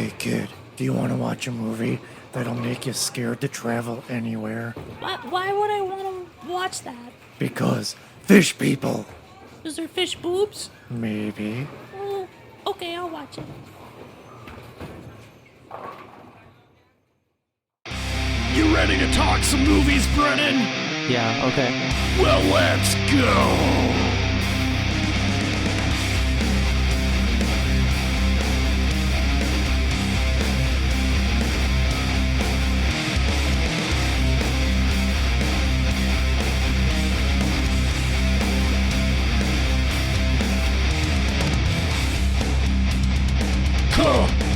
Hey kid, do you want to watch a movie that'll make you scared to travel anywhere? Why would I want to watch that? Because fish people! Is there fish boobs? Maybe. Oh, okay, I'll watch it. You ready to talk some movies, Brennan? Yeah, okay. Well, let's go!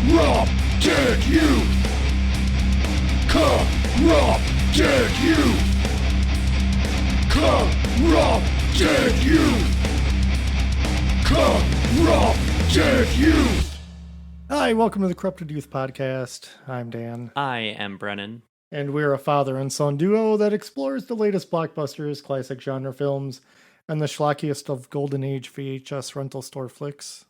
Corrupted youth! Corrupted youth! Corrupted youth! Corrupted youth! Hi, welcome to the Corrupted Youth Podcast. I'm Dan, I am Brennan. and we're a father and son duo that explores the latest blockbusters, classic genre films, and the schlockiest of Golden Age VHS rental store flicks.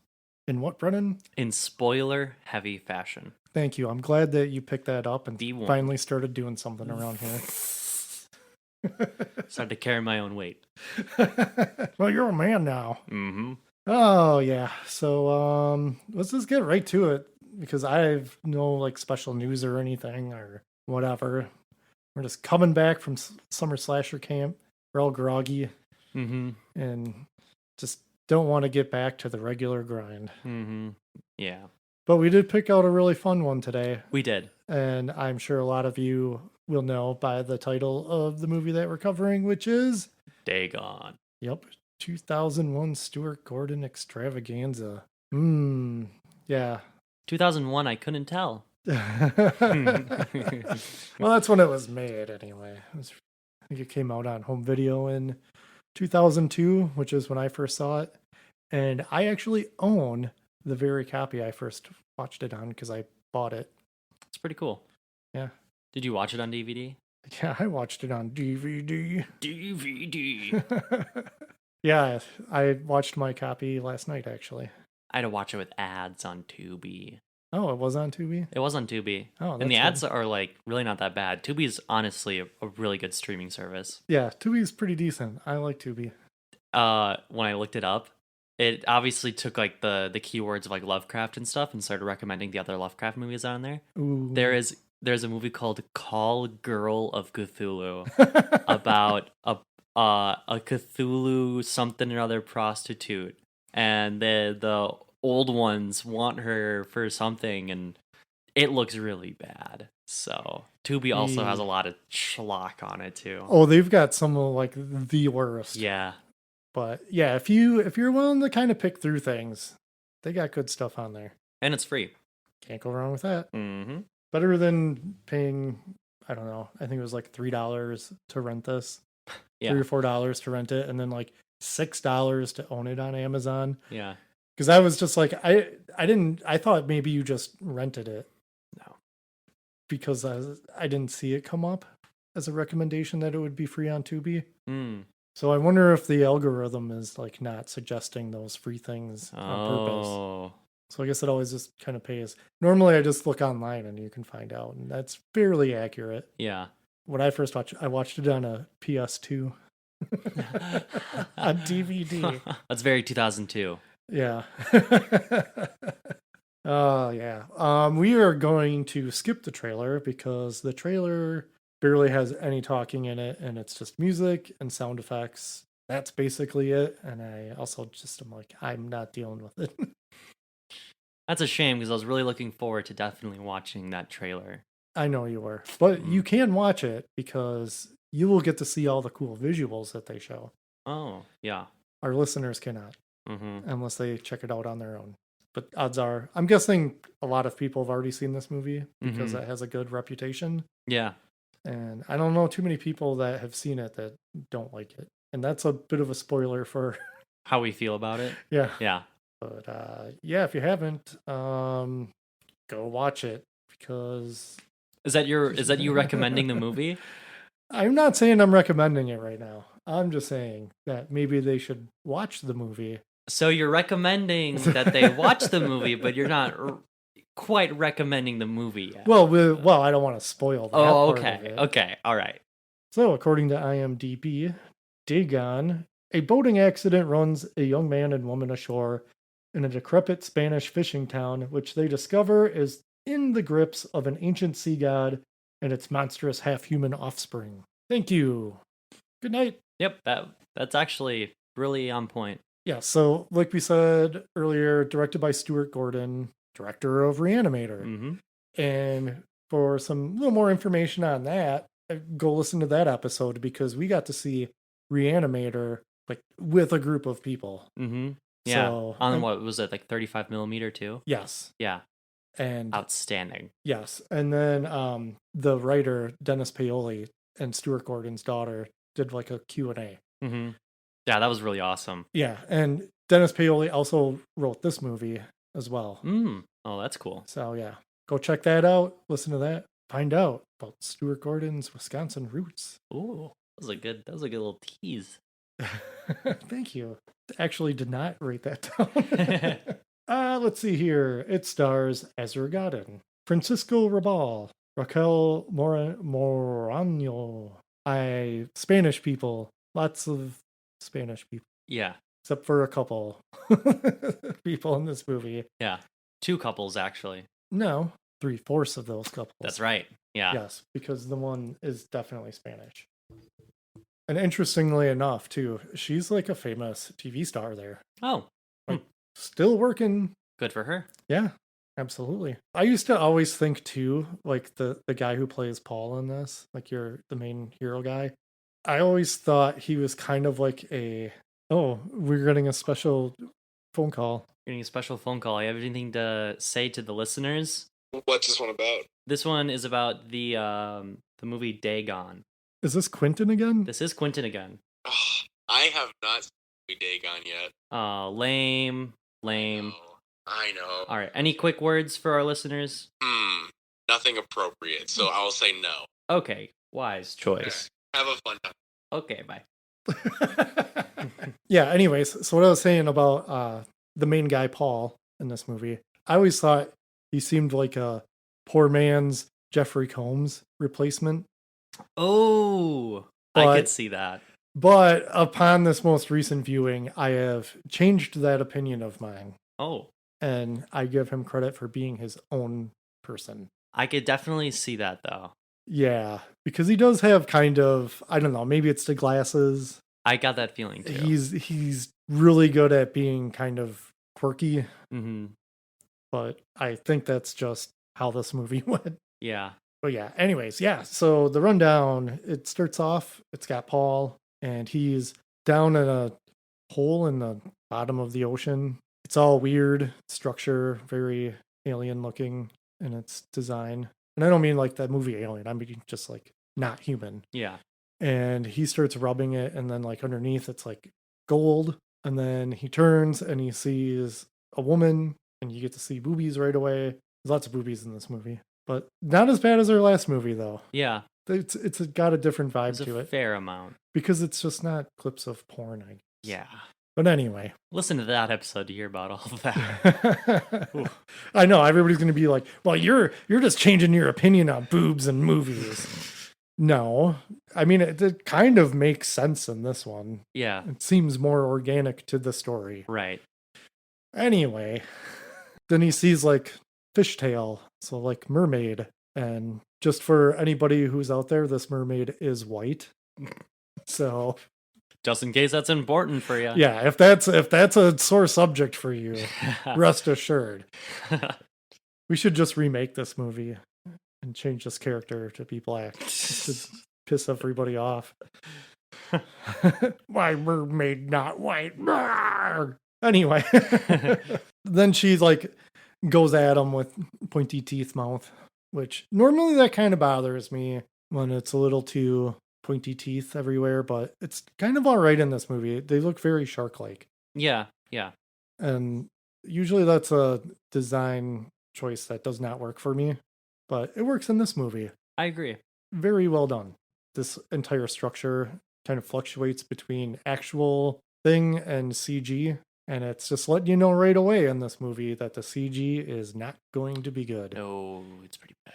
In what, Brennan? In spoiler-heavy fashion. Thank you. I'm glad that you picked that up and D1. finally started doing something around here. Started to carry my own weight. Well, you're a man now. Mm-hmm. Oh, yeah. So, let's just get right to it because I have no, special news or anything or whatever. We're just coming back from summer slasher camp. We're all groggy Mm-hmm. and just don't want to get back to the regular grind. Mm-hmm. Yeah. But we did pick out a really fun one today, We did. and I'm sure a lot of you will know by the title of the movie that we're covering, which is, Dagon. yep, 2001 Stuart Gordon extravaganza. Yeah. 2001, I couldn't tell. Well, that's when it was made anyway. I think it came out on home video in 2002, which is when I first saw it. And I actually own the very copy I first watched it on because I bought it. It's pretty cool. Yeah. Did you watch it on DVD? Yeah, I watched it on DVD. DVD. Yeah, I watched my copy last night, actually. I had to watch it with ads on Tubi. Oh, it was on Tubi? It was on Tubi. Oh, and the that's ads are really not that bad. Tubi is honestly a really good streaming service. Yeah, Tubi's pretty decent. I like Tubi. When I looked it up, it obviously took the keywords of Lovecraft and stuff and started recommending the other Lovecraft movies on there. Ooh. There's a movie called Call Girl of Cthulhu about a Cthulhu something or other prostitute, and the old ones want her for something, and it looks really bad. So Tubi also has a lot of schlock on it too. Oh, they've got some of the worst. Yeah. But yeah, if you're willing to kind of pick through things, they got good stuff on there. And it's free. Can't go wrong with that. Mm-hmm. Better than paying, I don't know, I think it was $3 to rent this. Yeah. $3 or $4 to rent it, and then $6 to own it on Amazon. Yeah. Because I was just I thought maybe you just rented it. No. Because I didn't see it come up as a recommendation that it would be free on Tubi. Mm. So I wonder if the algorithm is not suggesting those free things on purpose. Oh. So I guess it always just kind of pays. Normally I just look online and you can find out, and that's fairly accurate. Yeah. When I first watched, I watched it on a PS2 on DVD. That's very 2002. Yeah. Oh, yeah. We are going to skip the trailer because the trailer barely has any talking in it, and it's just music and sound effects. That's basically it. And I also just am I'm not dealing with it. That's a shame because I was really looking forward to definitely watching that trailer. I know you were, but you can watch it because you will get to see all the cool visuals that they show. Oh, yeah. Our listeners cannot, Mm-hmm. unless they check it out on their own. But odds are, I'm guessing a lot of people have already seen this movie because it has a good reputation. Yeah. And I don't know too many people that have seen it that don't like it. And that's a bit of a spoiler for How we feel about it. yeah. Yeah. But yeah, if you haven't, go watch it because Is that you recommending the movie? I'm not saying I'm recommending it right now. I'm just saying that maybe they should watch the movie. So you're recommending that they watch the movie, but you're not quite recommending the movie yet. Well, I don't want to spoil that part of it. Okay, all right. So, according to IMDb, Dagon, a boating accident runs a young man and woman ashore in a decrepit Spanish fishing town, which they discover is in the grips of an ancient sea god and its monstrous half-human offspring. Thank you. Good night. Yep, that's actually really on point. Yeah, so like we said earlier, directed by Stuart Gordon, director of Reanimator. Mm-hmm. And for some little more information on that, go listen to that episode because we got to see Reanimator like with a group of people. Mm-hmm. Yeah. So, on what was it, like 35 millimeter too? Yes. Yeah. And outstanding. Yes. And then the writer, Dennis Paoli, and Stuart Gordon's daughter did like a Q&A. Mm-hmm. Yeah, that was really awesome. Yeah. And Dennis Paoli also wrote this movie as well. Oh, that's cool. So yeah, go check that out. Listen to that. Find out about Stuart Gordon's Wisconsin roots. Ooh, that was a good little tease. Thank you. Actually did not write that down. Let's see here. It stars Ezra Godin, Francisco Rabal, Raquel Morano. Spanish people. Lots of Spanish people. Yeah. Except for a couple people in this movie. Yeah. 2 couples, actually. No, 3/4 of those couples. That's right. Yeah. Yes, because the one is definitely Spanish. And interestingly enough, too, she's like a famous TV star there. Oh. Still working. Good for her. Yeah, absolutely. I used to always think, too, like the guy who plays Paul in this, like the main hero guy. I always thought he was kind of like we're getting a special phone call. Getting a special phone call. You have anything to say to the listeners? What's this one about? This one is about the movie Dagon. Is this Quentin again? This is Quentin again. I have not seen Dagon yet. Lame. I know. All right. Any quick words for our listeners? Nothing appropriate, so I'll say no. Okay. Wise choice. Have a fun time. Okay, bye. Yeah, anyways, so what I was saying about the main guy, Paul, in this movie, I always thought he seemed like a poor man's Jeffrey Combs replacement. Oh, I could see that. But upon this most recent viewing, I have changed that opinion of mine. Oh. And I give him credit for being his own person. I could definitely see that, though. Yeah, because he does have kind of, I don't know, maybe it's the glasses. I got that feeling, too. He's really good at being kind of quirky. Mm-hmm. But I think that's just how this movie went. Yeah. But yeah, anyways, yeah. So the rundown, it starts off, it's got Paul, and he's down in a hole in the bottom of the ocean. It's all weird structure, very alien looking in its design. And I don't mean like that movie Alien. I mean just like not human. Yeah. And he starts rubbing it, and then like underneath it's like gold. And then he turns and he sees a woman, and you get to see boobies right away. There's lots of boobies in this movie, but not as bad as our last movie though. Yeah. It's got a different vibe to it. Fair amount. Because it's just not clips of porn, I guess. Yeah. But anyway. Listen to that episode to hear about all of that. I know, everybody's going to be like, well, you're just changing your opinion on boobs and movies. No. I mean, it kind of makes sense in this one. Yeah. It seems more organic to the story. Right. Anyway. Then he sees like fishtail, so like mermaid. And just for anybody who's out there, this mermaid is white. So... just in case that's important for you. Yeah, if that's a sore subject for you, rest assured. We should just remake this movie and change this character to be black to piss everybody off. Why mermaid not white? Anyway, then she like goes at him with pointy teeth mouth, which normally that kind of bothers me when it's a little too pointy teeth everywhere, but it's kind of all right in this movie. They look very shark-like. Yeah. And usually that's a design choice that does not work for me, but it works in this movie. I agree. Very well done. This entire structure kind of fluctuates between actual thing and CG, And it's just letting you know right away in this movie that the CG is not going to be good. No, it's pretty bad.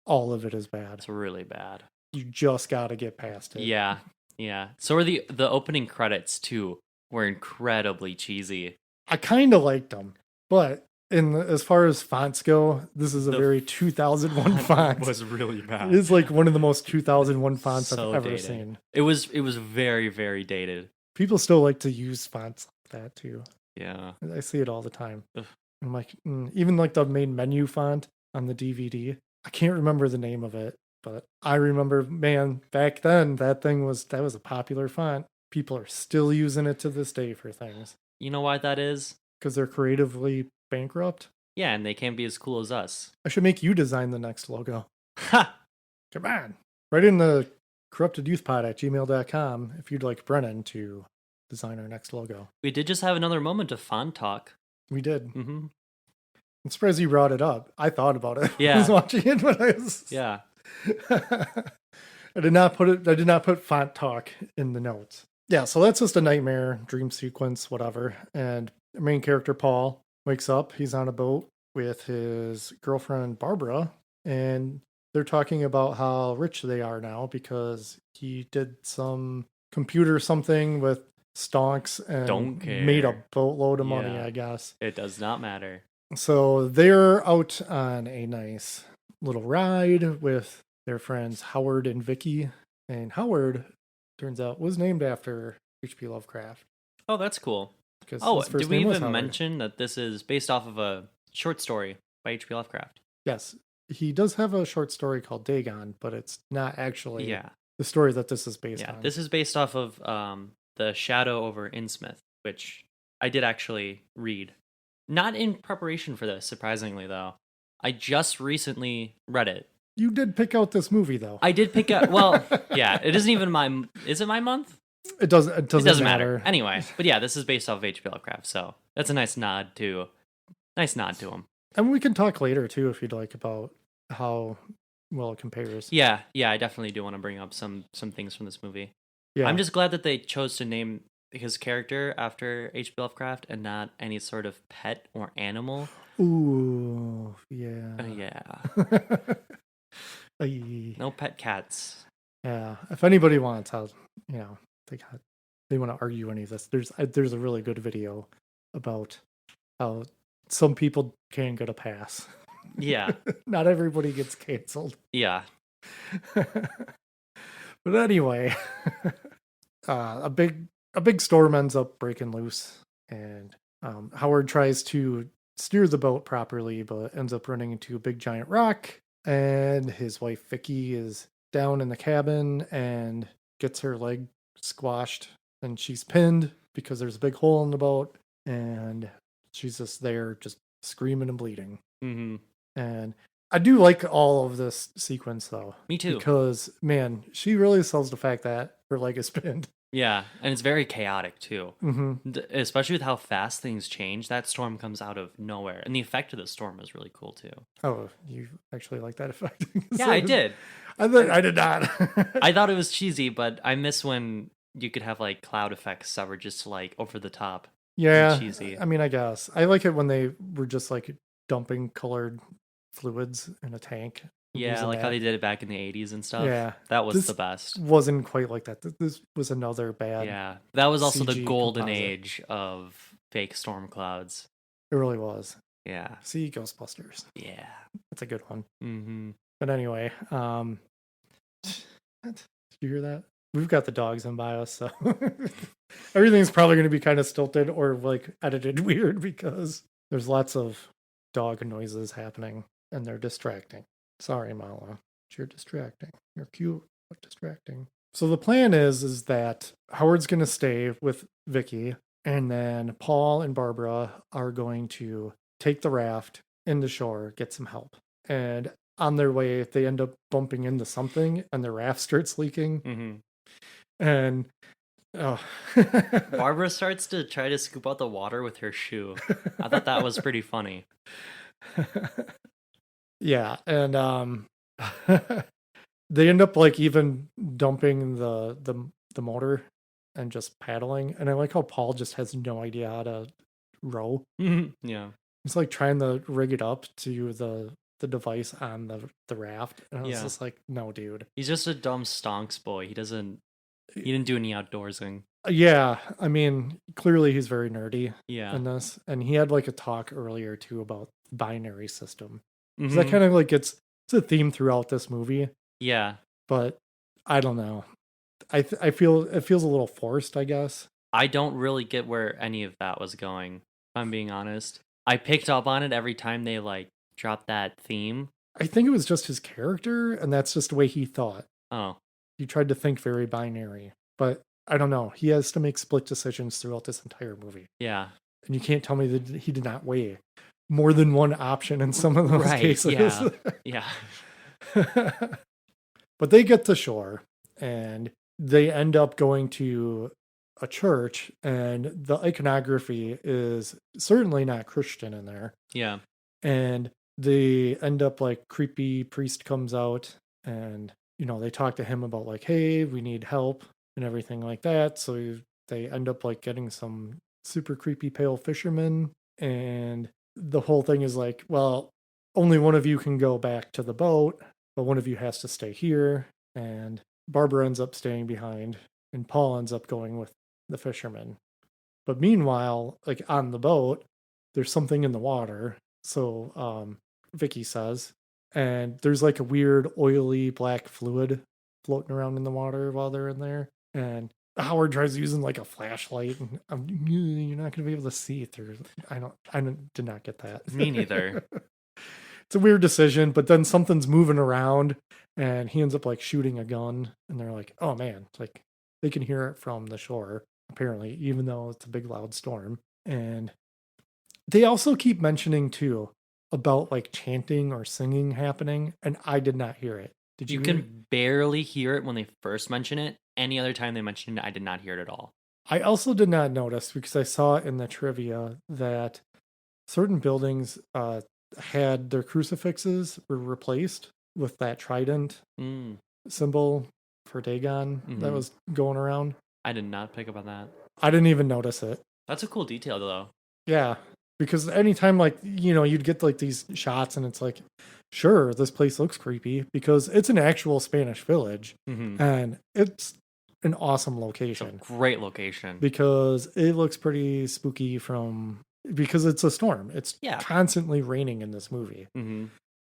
All of it is bad. It's really bad. You just got to get past it. Yeah, yeah. So are the opening credits too were incredibly cheesy. I kind of liked them, but as far as fonts go, this is a very 2001 font. Was really bad. It's like one of the most 2001 fonts So I've ever dated. seen. It was very, very dated. People still like to use fonts like that too. Yeah. I see it all the time. Ugh. I'm like, even like the main menu font on the DVD. I can't remember the name of it, but I remember, man, back then that was a popular font. People are still using it to this day for things You know why that is? because they're creatively bankrupt. Yeah, and they can't be as cool as us. I should make you design the next logo. Ha! Come on. Write in the corruptedyouthpod@gmail.com if you'd like Brennan to design our next logo. We did just have another moment of font talk. We did. Mm-hmm. I'm surprised you brought it up. I thought about it. Yeah. I was watching it when I was. Yeah. I did not put font talk in the notes. Yeah, so that's just a nightmare, dream sequence, whatever. And the main character, Paul, wakes up. He's on a boat with his girlfriend, Barbara, and they're talking about how rich they are now because he did some computer something with stonks Don't and made a care. boatload of money, Yeah. I guess. It does not matter. So they're out on a nice little ride with their friends Howard and Vicky. And Howard, turns out, was named after H.P. Lovecraft. Oh, that's cool. Because Oh, his first did we name was even Howard. mention that this is based off of a short story by H.P. Lovecraft? Yes, he does have a short story called Dagon, but it's not actually Yeah. the story that this is based Yeah. on. This is based off of The Shadow over Innsmouth, which I did actually read. Not in preparation for this, surprisingly, though. I just recently read it. You did pick out this movie, though. I did pick up. Well, yeah, it isn't even my. Is it my month? It doesn't. It doesn't matter. Anyway, but yeah, this is based off of H.P. Lovecraft, so that's a nice nod to him. And we can talk later too, if you'd like, about how well it compares. Yeah, I definitely do want to bring up some things from this movie. Yeah, I'm just glad that they chose to name his character after H.P. Lovecraft and not any sort of pet or animal. Ooh, yeah. Yeah, Aye. no pet cats. Yeah, if anybody wants, they want to argue any of this. There's a really good video about how some people can get a pass. Yeah, Not everybody gets canceled. yeah. But anyway, a big storm ends up breaking loose, and Howard tries to steer the boat properly, but ends up running into a big giant rock. And his wife Vicky is down in the cabin and gets her leg squashed, and she's pinned because there's a big hole in the boat, and she's just there, just screaming and bleeding. Mm-hmm. And I do like all of this sequence, though. Me too. Because, man, she really sells the fact that her leg is pinned. Yeah, and it's very chaotic too. Mm-hmm. Especially with how fast things change. That storm comes out of nowhere, and the effect of the storm is really cool too. Oh, you actually like that effect? Yeah, I did. I did not. I thought it was cheesy, but I miss when you could have like cloud effects that were just like over the top. Yeah, cheesy. I mean, I guess I like it when they were just like dumping colored fluids in a tank. Yeah, using like how that. they did it back in the 80s and stuff. Yeah, That was this the best. wasn't quite like that. This was another bad. Yeah, that was also the CG golden composite. age of fake storm clouds. It really was. Yeah, See Ghostbusters. yeah. That's a good one. Mm-hmm. But anyway, what? Did you hear that? We've got the dogs in by us, so everything's probably going to be kind of stilted or like edited weird because there's lots of dog noises happening and they're distracting. Sorry, Mala. You're distracting. You're cute, but distracting. So the plan is that Howard's going to stay with Vicky, and then Paul and Barbara are going to take the raft into shore, get some help. And on their way, they end up bumping into something, and the raft starts leaking. Mm-hmm. And oh, Barbara starts to try to scoop out the water with her shoe. I thought that was pretty funny. yeah, and they end up like even dumping the motor and just paddling. And I like how Paul just has no idea how to row. Yeah. He's like trying to rig it up to the device on the raft. And I was Yeah. just like, no, dude. He's just a dumb stonks boy. He didn't do any outdoorsing. Yeah, I mean, clearly he's very nerdy Yeah. in this. And he had like a talk earlier too about the binary system. So Mhm. that kind of like it's a theme throughout this movie, Yeah. but I don't know. I feel it feels a little forced, I guess. I don't really get where any of that was going, if I'm being honest. I picked up on it every time they like dropped that theme. I think it was just his character, and that's just the way he thought. Oh. He tried to think very binary, but I don't know. He has to make split decisions throughout this entire movie. Yeah. And you can't tell me that he did not weigh more than one option in some of those Right, cases. yeah. Yeah. But they get to shore and they end up going to a church, and the iconography is certainly not Christian in there. Yeah. And they end up like creepy priest comes out, and they talk to him about like, hey, we need help and everything like that. So they end up like getting some super creepy pale fishermen, and the whole thing is like, well, only one of you can go back to the boat, but one of you has to stay here. And Barbara ends up staying behind, and Paul ends up going with the fishermen. But meanwhile, like on the boat, there's something in the water. So Vicky says, and there's like a weird oily black fluid floating around in the water while they're in there. And Howard tries using like a flashlight, and you're not going to be able to see through. I did not get that. Me neither. It's a weird decision, but then something's moving around, and he ends up like shooting a gun, and they're like, oh man, it's like they can hear it from the shore, apparently, even though it's a big loud storm. And they also keep mentioning too about like chanting or singing happening, and I did not hear it. Did you? You can barely hear it when they first mention it. Any other time they mention it, I did not hear it at all. I also did not notice, because I saw in the trivia that certain buildings had their crucifixes were replaced with that trident symbol for Dagon that was going around. I did not pick up on that. I didn't even notice it. That's a cool detail, though. Yeah, because anytime like you'd get like these shots, and it's like, sure, this place looks creepy because it's an actual Spanish village, and it's an awesome location. It's a great location. Because it looks pretty spooky because it's a storm. It's constantly raining in this movie.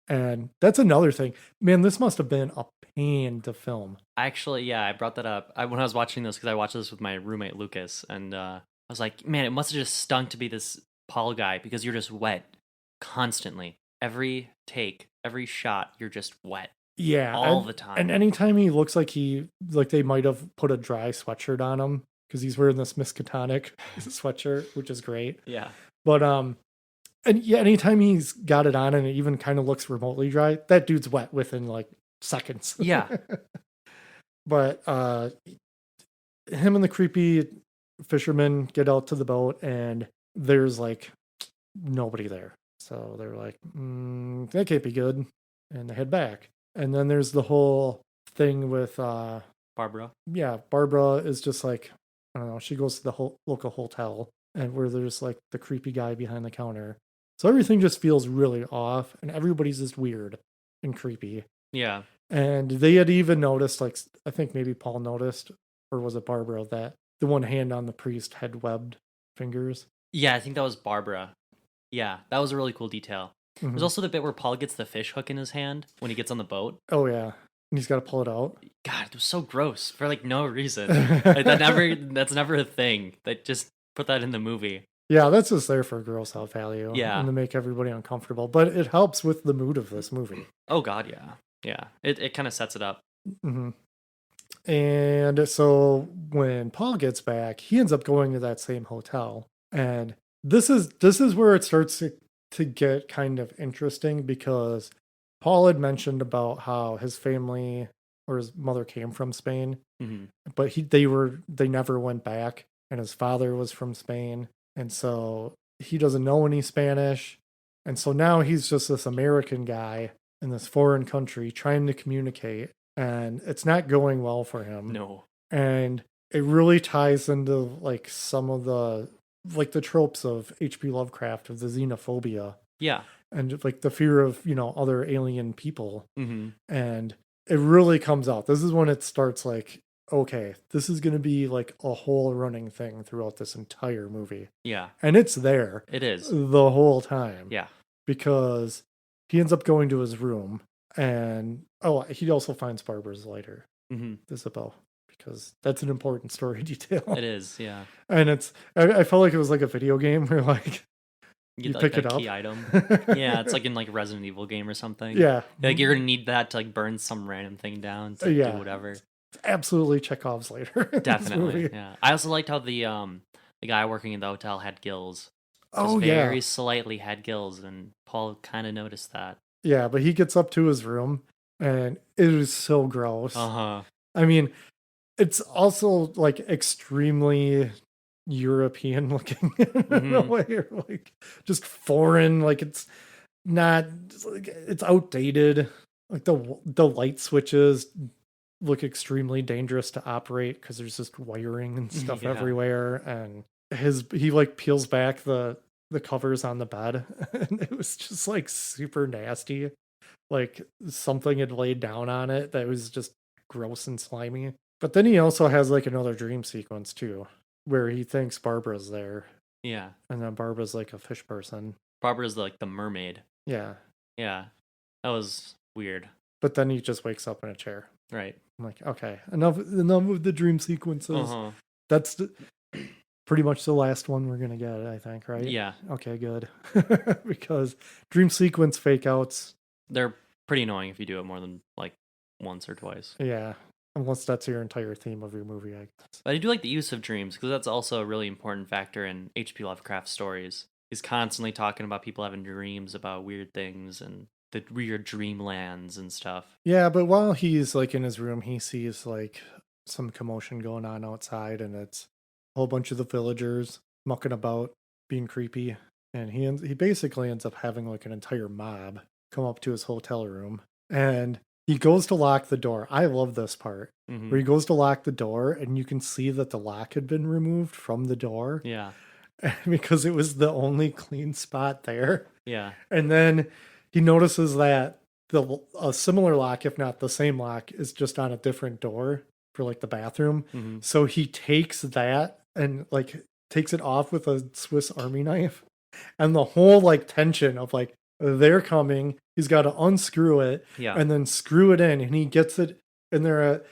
And that's another thing. Man, this must have been a pain to film. Actually, yeah, I brought that up when I was watching this, because I watched this with my roommate Lucas, and I was like, man, it must have just stunk to be this Paul guy, because you're just wet constantly. Every take, every shot, you're just wet. Yeah, all the time. And anytime he looks like they might have put a dry sweatshirt on him, because he's wearing this Miskatonic sweatshirt, which is great. Yeah. But and yeah, anytime he's got it on and it even kind of looks remotely dry, that dude's wet within like seconds. Yeah. But him and the creepy fisherman get out to the boat, and there's like nobody there. So they're like, that can't be good. And they head back. And then there's the whole thing with Barbara. Yeah, Barbara is just like, I don't know, she goes to the local hotel, and where there's like the creepy guy behind the counter. So everything just feels really off, and everybody's just weird and creepy. Yeah. And they had even noticed, like, I think maybe Paul noticed, or was it Barbara, that the one hand on the priest had webbed fingers. Yeah, I think that was Barbara. Yeah, that was a really cool detail. There's also the bit where Paul gets the fish hook in his hand when he gets on the boat. Oh, yeah. And he's got to pull it out. God, it was so gross for like no reason. Like, that's never a thing. That just put that in the movie. Yeah, that's just there for gross out value. Yeah. And to make everybody uncomfortable. But it helps with the mood of this movie. Oh, God, yeah. Yeah. It kind of sets it up. And so when Paul gets back, he ends up going to that same hotel. And this is where it starts to get kind of interesting, because Paul had mentioned about how his family or his mother came from Spain, but they never went back, and his father was from Spain, and so he doesn't know any Spanish, and so now he's just this American guy in this foreign country trying to communicate, and it's not going well for him. No. And it really ties into like some of the like the tropes of H.P. Lovecraft of the xenophobia Yeah. and like the fear of, other alien people. Mm-hmm. And it really comes out. This is when it starts like, okay, this is going to be like a whole running thing throughout this entire movie. Yeah. And it's there It is. the whole time. Yeah. Because he ends up going to his room and, he also finds Barbara's lighter, Mm-hmm. Isabel, because that's an important story detail. It is. Yeah. And I felt like it was like a video game where like, You pick like it a up. key item. Yeah, it's like in like a Resident Evil game or something. Yeah. Like you're gonna need that to like burn some random thing down to Yeah. do whatever. It's absolutely Chekhov's later. in this Definitely. movie. Yeah. I also liked how the guy working in the hotel had gills. Oh, Just yeah. very slightly had gills, and Paul kind of noticed that. Yeah, but he gets up to his room and it is so gross. Uh-huh. I mean, it's also like extremely European looking in a Mhm. way, or like just foreign. Like it's not, it's outdated. Like the light switches look extremely dangerous to operate because there's just wiring and stuff Yeah. everywhere. And he like peels back the covers on the bed, and it was just like super nasty. Like something had laid down on it that was just gross and slimy. But then he also has like another dream sequence too, where he thinks Barbara's there, Yeah. and then Barbara's like a fish person. Barbara's like the mermaid. Yeah. Yeah. That was weird. But then he just wakes up in a chair. Right. I'm like, okay, enough of the dream sequences. Uh-huh. That's pretty much the last one we're gonna get, I think, right? Yeah. Okay, good. Because dream sequence fake outs, They're pretty annoying if you do it more than like once or twice. yeah. Unless that's your entire theme of your movie, I guess. But I do like the use of dreams because that's also a really important factor in H.P. Lovecraft stories. He's constantly talking about people having dreams about weird things and the weird dreamlands and stuff. Yeah, but while he's like in his room, he sees like some commotion going on outside, and it's a whole bunch of the villagers mucking about, being creepy, and he basically ends up having like an entire mob come up to his hotel room, and he goes to lock the door. I love this part Mhm. where he goes to lock the door, and you can see that the lock had been removed from the door Yeah. because it was the only clean spot there. Yeah. And then he notices that a similar lock, if not the same lock, is just on a different door for like the bathroom. Hmm. So he takes that and like takes it off with a Swiss Army knife. And the whole like tension of like they're coming, he's got to unscrew it Yeah. and then screw it in, and he gets it in there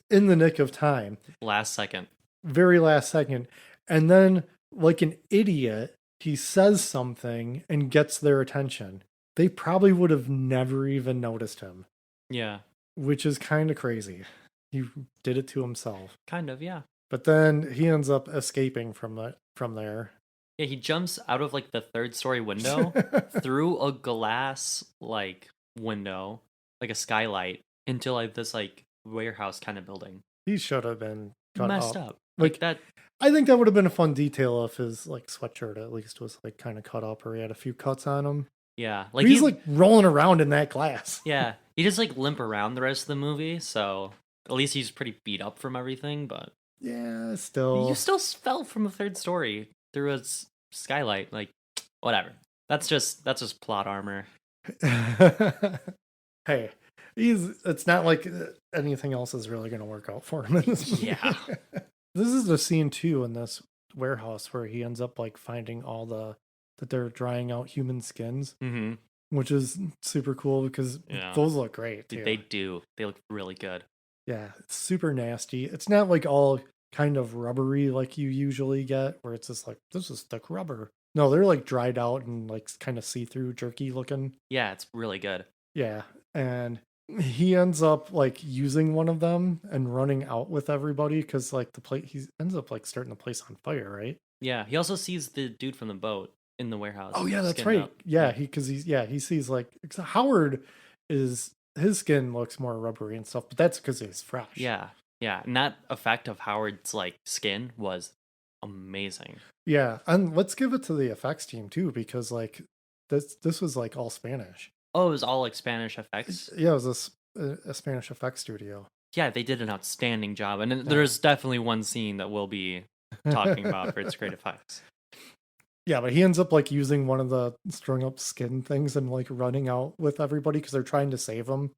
in the nick of time, Last second. very last second. And then like an idiot, he says something and gets their attention. They probably would have never even noticed him, Yeah. which is kind of crazy. He did it to himself. Kind of, yeah. But then he ends up escaping from there. Yeah, he jumps out of like the third story window through a glass like window, like a skylight, into like this like warehouse kind of building. He should have been cut Messed up. up. Like Like, that. I think that would have been a fun detail if his like sweatshirt at least was like kind of cut up, or he had a few cuts on him. Yeah. Like he's like rolling around in that glass. Yeah. He just like limp around the rest of the movie, so at least he's pretty beat up from everything, but Yeah, still. you still fell from a third story through a skylight. Like, whatever. That's just plot armor. Hey, it's not like anything else is really going to work out for him in this movie. Yeah. This is the scene too in this warehouse where he ends up like finding that they're drying out human skins, Mm-hmm. which is super cool because Yeah. those look great too. They do. They look really good. Yeah, it's super nasty. It's not like all kind of rubbery like you usually get, where it's just like, this is thick rubber. No, they're like dried out and like kind of see-through, jerky looking. Yeah, it's really good. Yeah, and he ends up like using one of them and running out with everybody because like he ends up like starting the place on fire, right? Yeah, he also sees the dude from the boat in the warehouse. Oh yeah, that's skinned right. up. Yeah, he sees like Howard his skin looks more rubbery and stuff, but that's because he's fresh. Yeah, yeah, and that effect of Howard's like skin was amazing. Yeah, and let's give it to the effects team too, because like this was like all Spanish. Oh, it was all like Spanish effects. Yeah, it was a Spanish effects studio. Yeah, they did an outstanding job, and there's definitely one scene that we'll be talking about for its great effects. Yeah, but he ends up like using one of the strung up skin things and like running out with everybody because they're trying to save him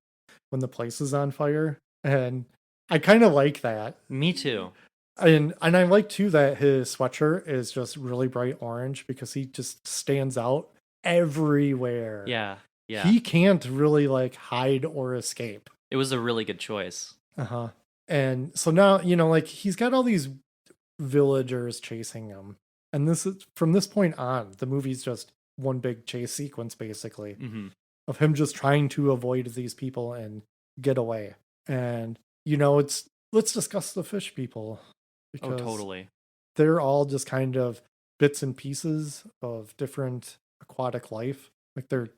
when the place is on fire. And I kind of like that. Me too. And I like too that his sweatshirt is just really bright orange because he just stands out everywhere. Yeah, yeah. He can't really like hide or escape. It was a really good choice. Uh-huh. And so now, like he's got all these villagers chasing him. And this is from this point on, the movie's just one big chase sequence basically of him just trying to avoid these people and get away. And let's discuss the fish people. Oh, totally. They're all just kind of bits and pieces of different aquatic life. Like they're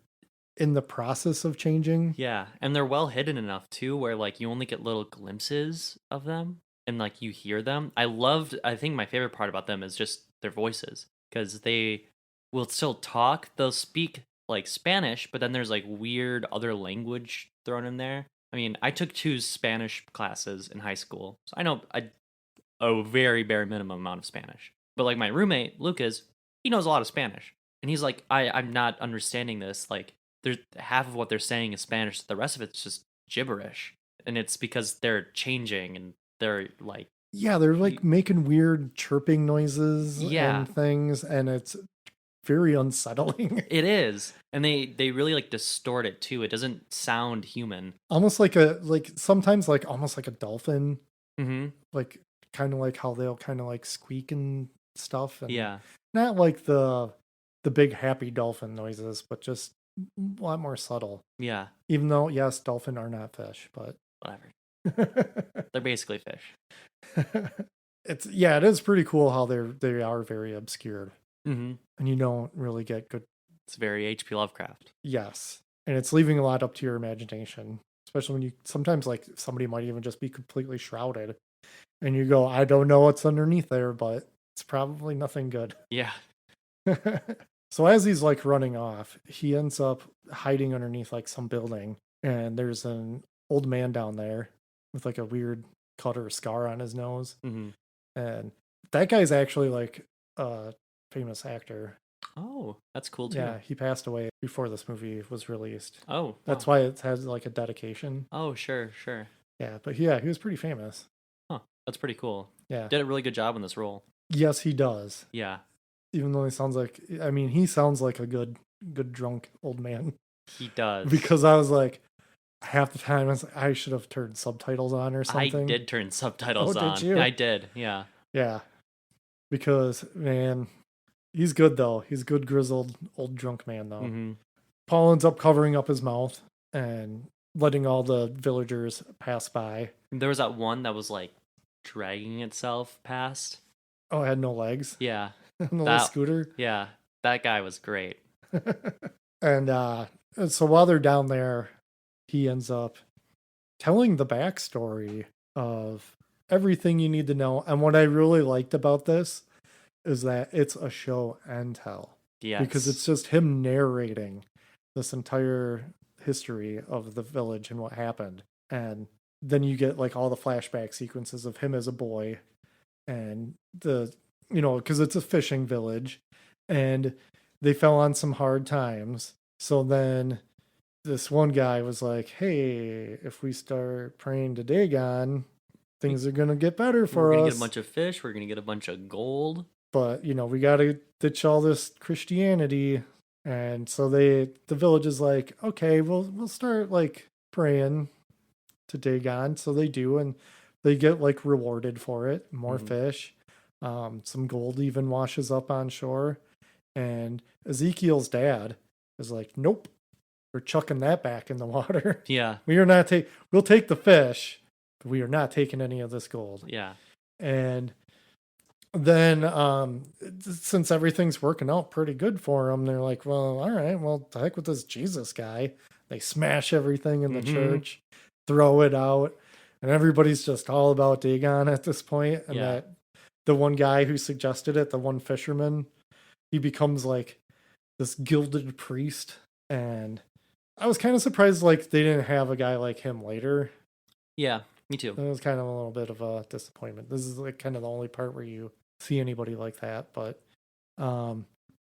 in the process of changing. Yeah, and they're well hidden enough too, where like you only get little glimpses of them and like you hear them. I think my favorite part about them is just their voices, because they will still talk. They'll speak like Spanish, but then there's like weird other language thrown in there. I mean, I took 2 Spanish classes in high school, so I know a very bare minimum amount of Spanish. But like my roommate Lucas, he knows a lot of Spanish, and he's like, I'm not understanding this. Like, there's half of what they're saying is Spanish, the rest of it's just gibberish, and it's because they're changing and they're like. Yeah, they're like making weird chirping noises and things, and it's very unsettling. It is. And they really like distort it too. It doesn't sound human. Almost sometimes like almost like a dolphin. Mm-hmm. Like kind of like how they'll kind of like squeak and stuff. And yeah. Not like the big happy dolphin noises, but just a lot more subtle. Yeah. Even though, yes, dolphin are not fish, but whatever. They're basically fish. It is pretty cool how they are very obscured, and you don't really get good. It's very H.P. Lovecraft. Yes, and it's leaving a lot up to your imagination, especially when you sometimes like somebody might even just be completely shrouded, and you go, I don't know what's underneath there, but it's probably nothing good. Yeah. So as he's like running off, he ends up hiding underneath like some building, and there's an old man down there with like a weird cut or scar on his nose. And that guy's actually like a famous actor. Oh, that's cool too. Yeah, he passed away before this movie was released. Oh, wow. That's why it has like a dedication. Oh, sure. Yeah, but he was pretty famous. Huh, that's pretty cool. Yeah. Did a really good job in this role. Yes, he does. Yeah. Even though he sounds like a good drunk old man. He does. Because I was like, half the time I should have turned subtitles on or something. I did turn subtitles on. Did you? I did, yeah. Yeah. Because, man, he's good though. He's a good grizzled old drunk man though. Paul ends up covering up his mouth and letting all the villagers pass by. There was that one that was like dragging itself past. Oh, it had no legs? Yeah. No little scooter? Yeah. That guy was great. And so while they're down there, he ends up telling the backstory of everything you need to know. And what I really liked about this is that it's a show and tell. Yes. Because it's just him narrating this entire history of the village and what happened. And then you get like all the flashback sequences of him as a boy and because it's a fishing village and they fell on some hard times. So then this one guy was like, hey, if we start praying to Dagon, things are going to get better for us. We're going to get a bunch of fish. We're going to get a bunch of gold. But, we got to ditch all this Christianity. And so the village is like, okay, we'll start like praying to Dagon. So they do. And they get like rewarded for it. More fish. Some gold even washes up on shore. And Ezekiel's dad is like, nope. We're chucking that back in the water. Yeah. We'll take the fish, but we are not taking any of this gold. Yeah. And then since everything's working out pretty good for them, they're like, well, all right, well, the heck with this Jesus guy. They smash everything in the church, throw it out, and everybody's just all about Dagon at this point. And that the one guy who suggested it, the one fisherman, he becomes like this gilded priest. And I was kind of surprised like they didn't have a guy like him later. Yeah. Me too. It was kind of a little bit of a disappointment. This is like kind of the only part where you see anybody like that, but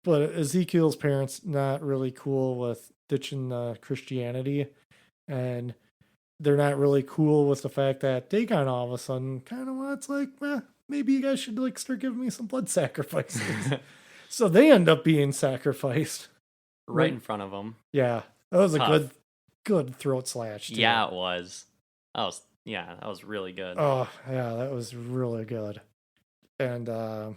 Ezekiel's parents not really cool with ditching Christianity, and they're not really cool with the fact that Dagon all of a sudden kind of wants like, maybe you guys should like start giving me some blood sacrifices. So they end up being sacrificed Right in front of them. Yeah, that was a Tough. good throat slash. Too. Yeah, it was. That was really good. Oh yeah, that was really good. And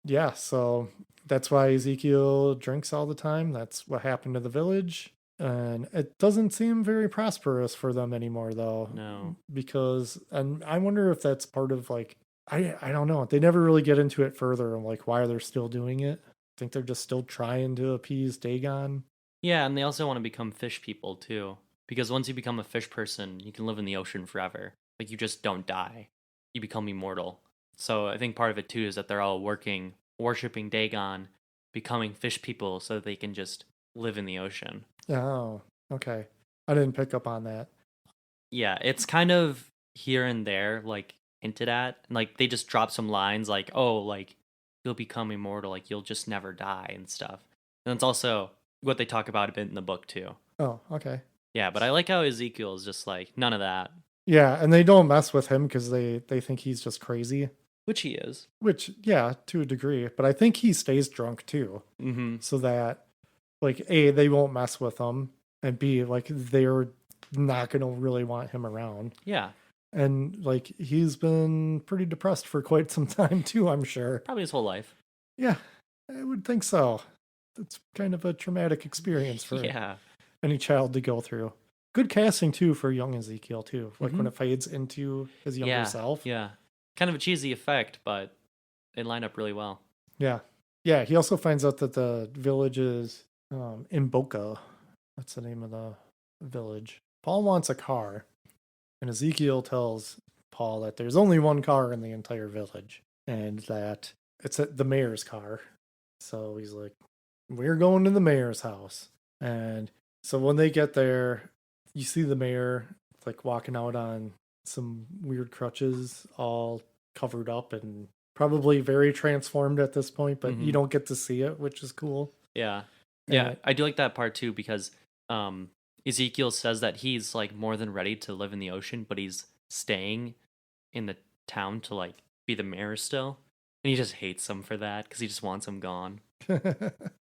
yeah, so that's why Ezekiel drinks all the time. That's what happened to the village. And it doesn't seem very prosperous for them anymore, though. No. Because, and I wonder if that's part of like, I don't know. They never really get into it further and like why they're still doing it. I think they're just still trying to appease Dagon. Yeah, and they also want to become fish people too. Because once you become a fish person, you can live in the ocean forever. Like you just don't die. You become immortal. So I think part of it too is that they're all worshipping Dagon, becoming fish people so that they can just live in the ocean. Oh, okay. I didn't pick up on that. Yeah, it's kind of here and there, like hinted at. Like they just drop some lines like, oh, like you'll become immortal, like you'll just never die and stuff. And it's also what they talk about a bit in the book too. Oh, okay. Yeah, but I like how Ezekiel is just like, none of that. Yeah, and they don't mess with him because they think he's just crazy. Which he is. Which, yeah, to a degree. But I think he stays drunk too. Mm-hmm. So that, like, A, they won't mess with him. And B, like, they're not going to really want him around. Yeah. And, like, he's been pretty depressed for quite some time too, I'm sure. Probably his whole life. Yeah, I would think so. It's kind of a traumatic experience for any child to go through. Good casting too for young Ezekiel too. Like when it fades into his younger self. Yeah. Kind of a cheesy effect, but they line up really well. Yeah. Yeah. He also finds out that the village is in Boca. That's the name of the village. Paul wants a car, and Ezekiel tells Paul that there's only one car in the entire village, and that it's the mayor's car. So he's like, we're going to the mayor's house. And so when they get there, you see the mayor like walking out on some weird crutches, all covered up and probably very transformed at this point, but you don't get to see it, which is cool. Yeah. Yeah, I do like that part too because Ezekiel says that he's like more than ready to live in the ocean, but he's staying in the town to like be the mayor still. And he just hates him for that because he just wants him gone.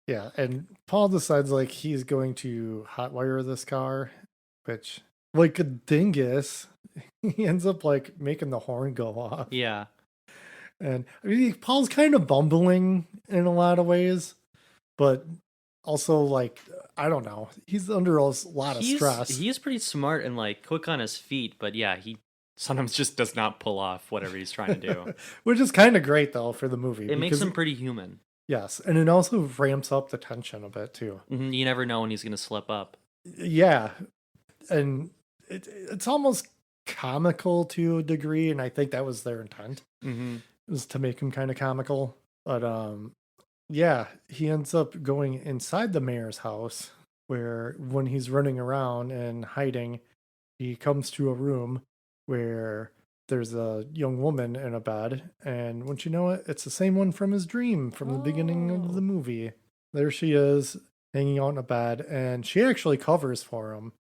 Yeah, and Paul decides like he's going to hotwire this car, which like a dingus, he ends up like making the horn go off. Yeah. And I mean, Paul's kind of bumbling in a lot of ways, but also like, I don't know, he's under a lot of stress. He's pretty smart and like quick on his feet, but yeah, he sometimes just does not pull off whatever he's trying to do. Which is kind of great though for the movie. It makes him pretty human. Yes, and it also ramps up the tension a bit too. Mm-hmm. You never know when he's going to slip up. Yeah, and it's almost comical to a degree, and I think that was their intent, was to make him kind of comical. But yeah, he ends up going inside the mayor's house, where when he's running around and hiding, he comes to a room where there's a young woman in a bed, and once you know it, it's the same one from his dream from the beginning of the movie. There she is, hanging out in a bed, and she actually covers for him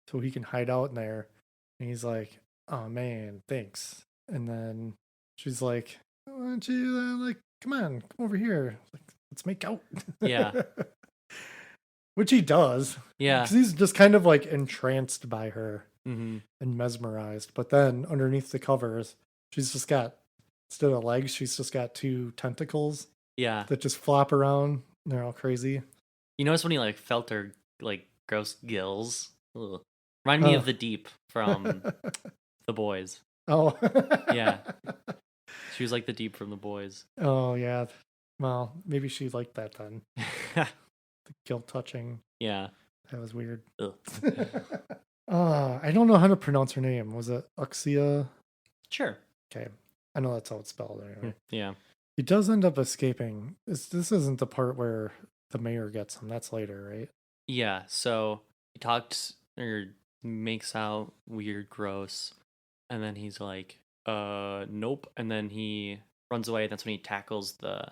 so he can hide out in there. And he's like, oh man, thanks. And then she's like, why don't you come on, come over here, like, let's make out. Yeah. Which he does. Yeah. Because he's just kind of like entranced by her. Mm-hmm. And mesmerized. But then underneath the covers, she's just got, instead of legs, she's just got two tentacles. Yeah. That just flop around. They're all crazy. You notice when he like felt her like gross gills? Ugh. Remind me of the Deep from The Boys. Oh. Yeah. She was like the Deep from The Boys. Oh, yeah. Well, maybe she liked that then. The guilt touching. Yeah. That was weird. Ugh. I don't know how to pronounce her name. Was it Uxia? Sure. Okay. I know that's how it's spelled anyway. Yeah. He does end up escaping. This isn't the part where the mayor gets him. That's later, right? Yeah. So he talks or makes out weird, gross. And then he's like, nope. And then he runs away. That's when he tackles the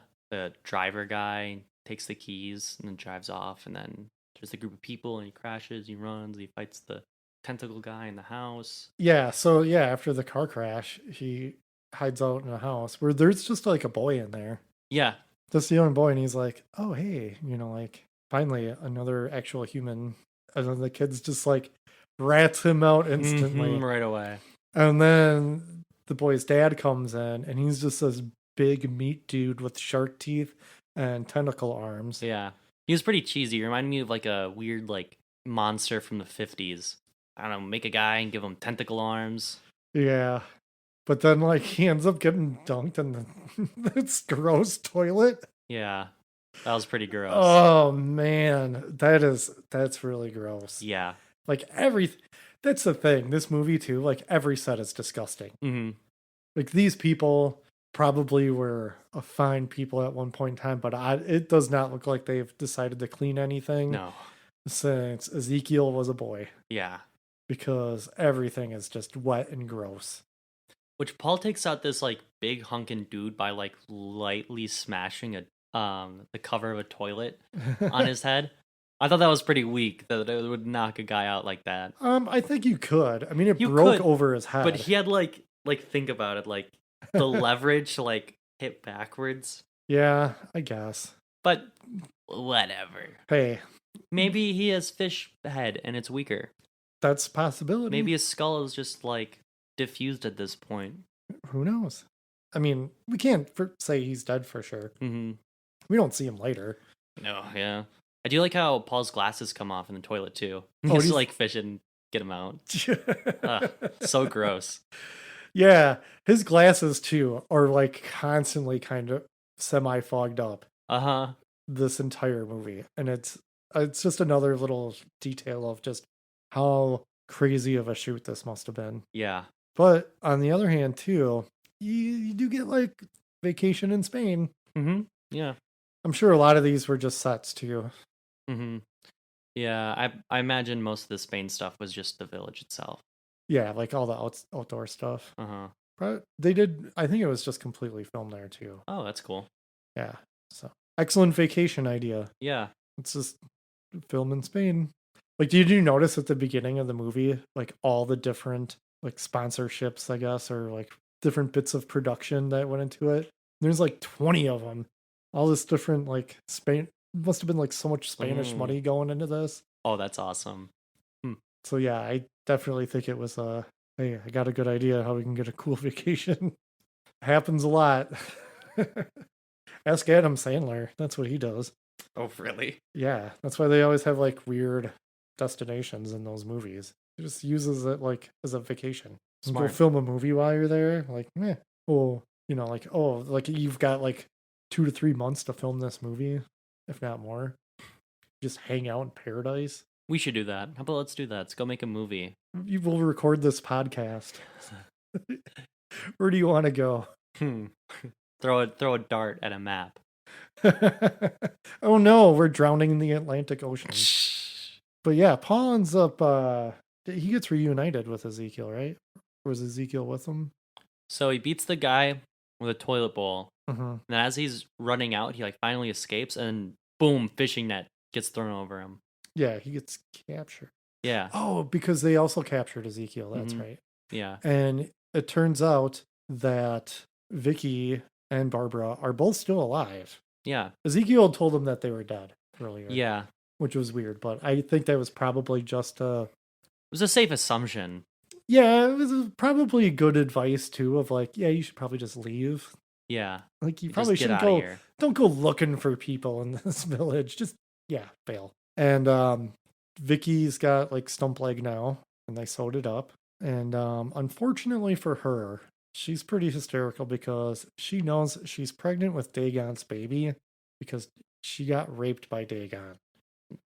driver guy, takes the keys, and then drives off. And then there's a group of people, and he crashes, he runs, he fights the tentacle guy in the house. Yeah, so yeah, after the car crash, he hides out in a house where there's just like a boy in there. Yeah. Just a young boy, and he's like, oh, hey, like, finally, another actual human. And then the kid's just like rats him out instantly. Right away. And then the boy's dad comes in, and he's just this big meat dude with shark teeth and tentacle arms. Yeah. He was pretty cheesy. He reminded me of like a weird like monster from the 50s. I don't know, make a guy and give him tentacle arms. Yeah. But then like he ends up getting dunked in this gross toilet. Yeah. That was pretty gross. Oh man, that's really gross. Yeah. Like that's the thing. This movie too, like every set is disgusting. Mm-hmm. Like these people probably were a fine people at one point in time, but it does not look like they've decided to clean anything No. since Ezekiel was a boy, Yeah. because everything is just wet and gross. Which Paul takes out this like big hunkin' dude by like lightly smashing the cover of a toilet on his head. I thought that was pretty weak, that it would knock a guy out like that. I think you could. I mean, it You broke could, over his head. But he had like think about it, like the leverage to like hit backwards. Yeah, I guess. But whatever. Hey, Maybe he has fish head and it's weaker. that's a possibility. Maybe his skull is just like diffused at this point. Who knows? I mean, we can't say he's dead for sure. Mm-hmm. We don't see him later. No, yeah. I do like how Paul's glasses come off in the toilet too. Oh, He's he's- like fish and get him out. So gross. Yeah, his glasses too are like constantly kind of semi fogged up Uh-huh. this entire movie, and it's just another little detail of just how crazy of a shoot this must have been. Yeah. But on the other hand, too, you do get like vacation in Spain. Mm-hmm. Yeah. I'm sure a lot of these were just sets too. Mm-hmm. Yeah, I imagine most of the Spain stuff was just the village itself. Yeah, like all the outdoor stuff. Uh-huh. But they did. I think it was just completely filmed there too. Oh, that's cool. Yeah. So excellent vacation idea. Yeah. It's just film in Spain. Like, did you notice at the beginning of the movie, like all the different like sponsorships, I guess, or like different bits of production that went into it? There's like 20 of them. All this different like Spain. Must have been like so much Spanish money going into this. Oh, that's awesome. So yeah, I definitely think it was hey, I got a good idea how we can get a cool vacation. Happens a lot. Ask Adam Sandler. That's what he does. Oh, really? Yeah, that's why they always have like weird destinations in those movies. He just uses it like as a vacation. Smart. Go film a movie while you're there. Like, oh, like you've got like 2 to 3 months to film this movie, if not more. Just hang out in paradise. We should do that. How about let's do that? Let's go make a movie. You will record this podcast. Where do you want to go? Throw a dart at a map. Oh no, we're drowning in the Atlantic Ocean. But yeah, Paul ends up he gets reunited with Ezekiel, right? Or was Ezekiel with him? So he beats the guy with a toilet bowl. Mm-hmm. And as he's running out, he like finally escapes and boom, fishing net gets thrown over him. Yeah, he gets captured. Yeah. Oh, because they also captured Ezekiel, that's right. Yeah. And it turns out that Vicky and Barbara are both still alive. Yeah. Ezekiel told them that they were dead earlier. Yeah. Which was weird, but I think that was probably just It was a safe assumption. yeah, it was probably good advice too of like, yeah, you should probably just leave. Yeah. Like you Just probably get shouldn't outta go here. don't go looking for people in this village. Just bail. And Vicky's got like stump leg now, and they sewed it up. And unfortunately for her, she's pretty hysterical because she knows she's pregnant with Dagon's baby because she got raped by Dagon.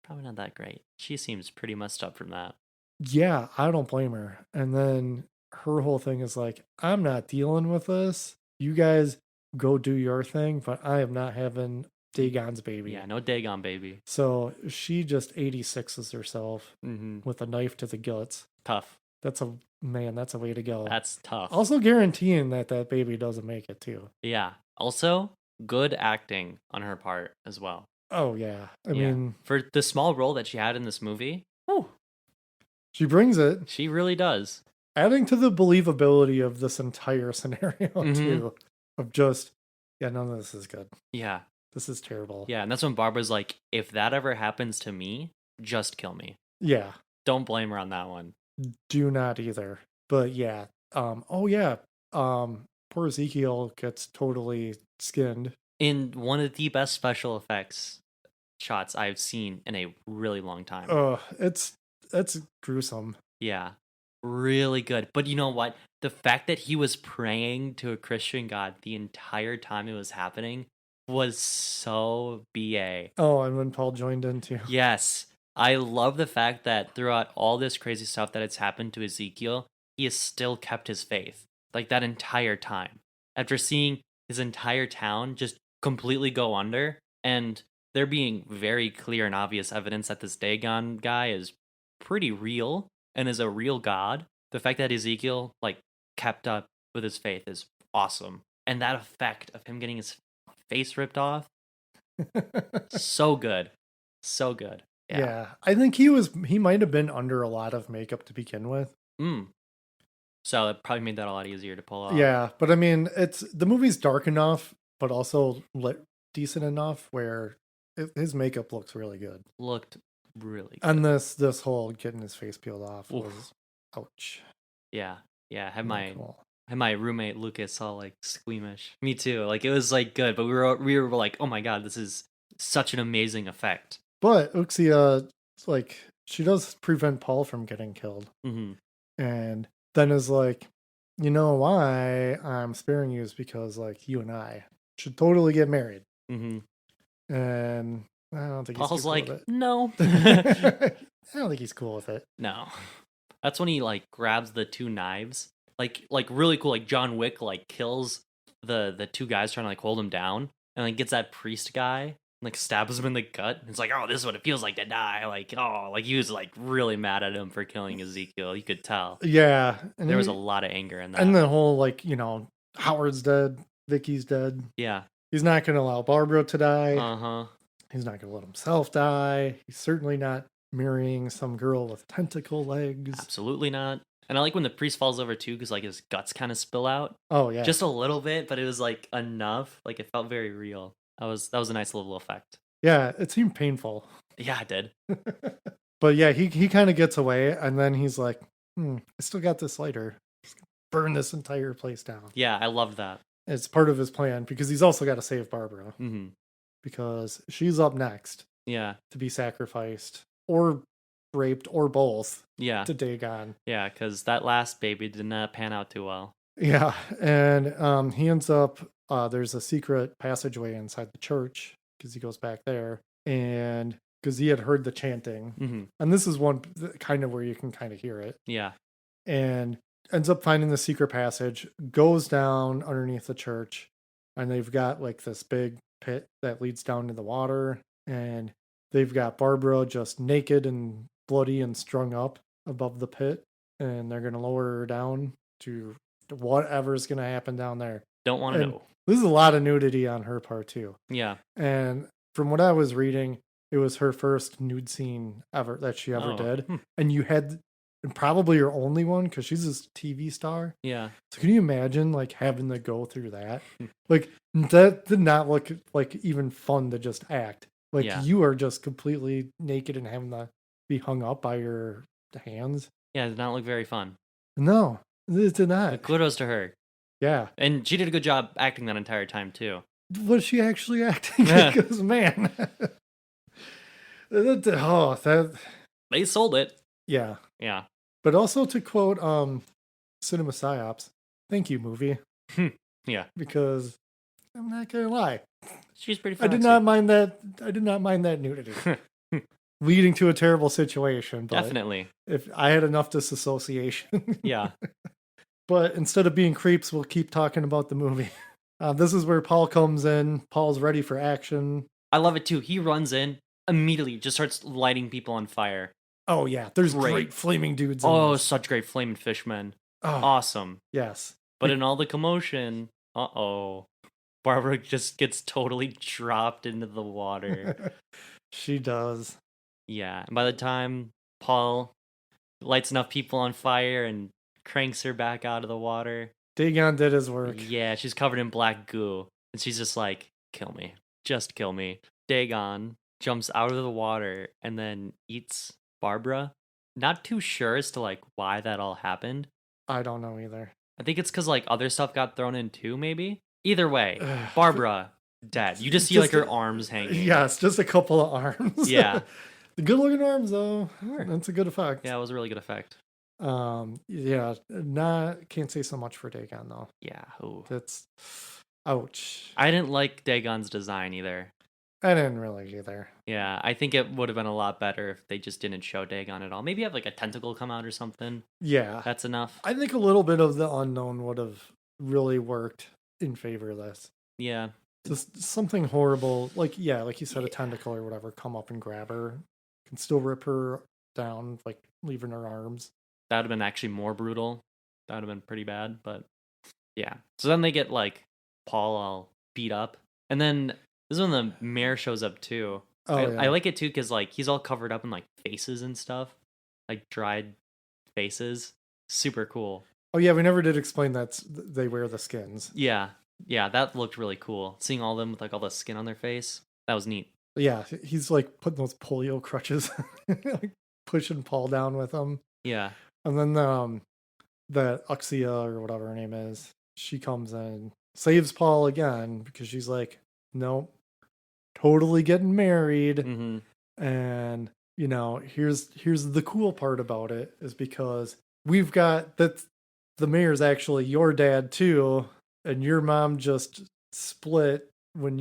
Probably not that great. She seems pretty messed up from that. Yeah, I don't blame her. And then her whole thing is like, I'm not dealing with this. You guys go do your thing, but I am not having Dagon's baby. Yeah, no Dagon baby. So she just 86s herself Mm-hmm. with a knife to the guts. Tough. That's a way to go. That's tough. Also guaranteeing that baby doesn't make it too. Yeah. Also, good acting on her part as well. Oh yeah. I Yeah. mean, for the small role that she had in this movie, she brings it, she really does. adding to the believability of this entire scenario Mhm. too. Of just, yeah, none of this is good. Yeah. This is terrible. Yeah, and that's when Barbara's like, if that ever happens to me, just kill me. Yeah. Don't blame her on that one. Do not either. But yeah. Oh yeah. Poor Ezekiel gets totally skinned. In one of the best special effects shots I've seen in a really long time. It's gruesome. Yeah. Really good. But you know what? The fact that he was praying to a Christian God the entire time it was happening was so BA. Oh, and when Paul joined in too. Yes. I love the fact that throughout all this crazy stuff that has happened to Ezekiel, he has still kept his faith. Like that entire time. After seeing his entire town just completely go under, and there being very clear and obvious evidence that this Dagon guy is pretty real and is a real god, the fact that Ezekiel like kept up with his faith is awesome. And that effect of him getting his face ripped off, so good. So good. Yeah. I think he might have been under a lot of makeup to begin with. So it probably made that a lot easier to pull off. Yeah, but I mean, the movie's dark enough, but also decent enough where his makeup looks really good. Looked really good. And this whole getting his face peeled off Oof. was ouch. Yeah. Had Not cool. my roommate Lucas all like squeamish. Me too. Like it was like good, but we were like, oh my god, this is such an amazing effect. But Uxia, like, she does prevent Paul from getting killed. Mm-hmm. And then is like, you know why I'm sparing you is because, like, you and I should totally get married. Mm-hmm. And I don't think Paul's he's too like, cool with it. no. I don't think he's cool with it. No. That's when he like grabs the two knives. Like really cool, like John Wick like kills the two guys trying to like hold him down, and like gets that priest guy and like stabs him in the gut. It's like, oh, this is what it feels like to die. Like, oh, like he was like really mad at him for killing Ezekiel. You could tell. Yeah. And There was a lot of anger in that. And the whole, like, you know, Howard's dead, Vicky's dead. Yeah. He's not going to allow Barbara to die. Uh-huh. He's not going to let himself die. He's certainly not marrying some girl with tentacle legs. Absolutely not. And I like when the priest falls over too, because like his guts kind of spill out. Oh yeah, just a little bit, but it was like enough. Like it felt very real. That was a nice little effect. Yeah, it seemed painful. Yeah, it did. But yeah, he kind of gets away, and then he's like, I still got this lighter. Just burn this entire place down. Yeah, I loved that. It's part of his plan because he's also got to save Barbara Mm-hmm. because she's up next. Yeah. To be sacrificed or raped or both. Yeah. To Dagon. Yeah, because that last baby did not pan out too well. Yeah, and he ends up. There's a secret passageway inside the church because he goes back there, and because he had heard the chanting, and this is one kind of where you can kind of hear it. Yeah, and ends up finding the secret passage, goes down underneath the church, and they've got like this big pit that leads down to the water, and they've got Barbara just naked and bloody and strung up above the pit, and they're gonna lower her down to whatever's gonna happen down there. Don't want to know. This is a lot of nudity on her part too. Yeah. And from what I was reading, it was her first nude scene ever that she ever did. And you had, and probably your only one because she's a TV star. Yeah. So can you imagine like having to go through that? Like that did not look like even fun to just act. Like you are just completely naked and having to be hung up by your hands. Yeah, it did not look very fun. No, it did not. But kudos to her. Yeah. And she did a good job acting that entire time too. Was she actually acting? Because man, they sold it. Yeah. Yeah. But also to quote Cinema Psyops, thank you, movie. Yeah. Because I'm not gonna lie. She's pretty foxy. I did not mind that nudity. Leading to a terrible situation. But definitely. If I had enough disassociation. Yeah. But instead of being creeps, we'll keep talking about the movie. This is where Paul comes in. Paul's ready for action. I love it too. He runs in, immediately just starts lighting people on fire. Oh yeah, there's Great. great flaming dudes. In Oh, this. such great flaming fishmen. Oh, Awesome. yes. But in all the commotion, Barbara just gets totally dropped into the water. She does. Yeah. And by the time Paul lights enough people on fire and cranks her back out of the water, Dagon did his work. yeah, she's covered in black goo. And she's just like, kill me. Just kill me. Dagon jumps out of the water and then eats Barbara. Not too sure as to like why that all happened. I don't know either. I think it's because like other stuff got thrown in too, maybe. Either way, Barbara dead. You just see like her arms hanging. Yes, just a couple of arms. Yeah. The good looking arms though. That's a good effect. Yeah, it was a really good effect. Yeah, can't say so much for Dagon though. Yeah. Ooh. That's ouch. I didn't like Dagon's design either. I didn't really either. Yeah, I think it would have been a lot better if they just didn't show Dagon at all. Maybe have like a tentacle come out or something. Yeah. That's enough. I think a little bit of the unknown would have really worked in favor of this. Yeah. Just something horrible, like you said, a tentacle or whatever, come up and grab her. Can still rip her down, like leaving her arms. That would have been actually more brutal. That would have been pretty bad, but yeah. So then they get like Paul all beat up. And then this is when the mayor shows up too. I like it too because like he's all covered up in like faces and stuff. Like dried faces. Super cool. Oh yeah, we never did explain that they wear the skins. Yeah. Yeah, that looked really cool. Seeing all of them with like all the skin on their face. That was neat. Yeah, he's like putting those polio crutches, like pushing Paul down with them. Yeah. And then the Uxia or whatever her name is, she comes in, saves Paul again because she's like, nope, totally getting married. Mm-hmm. And you know, here's the cool part about it is because we've got that the mayor's actually your dad too, and your mom just split when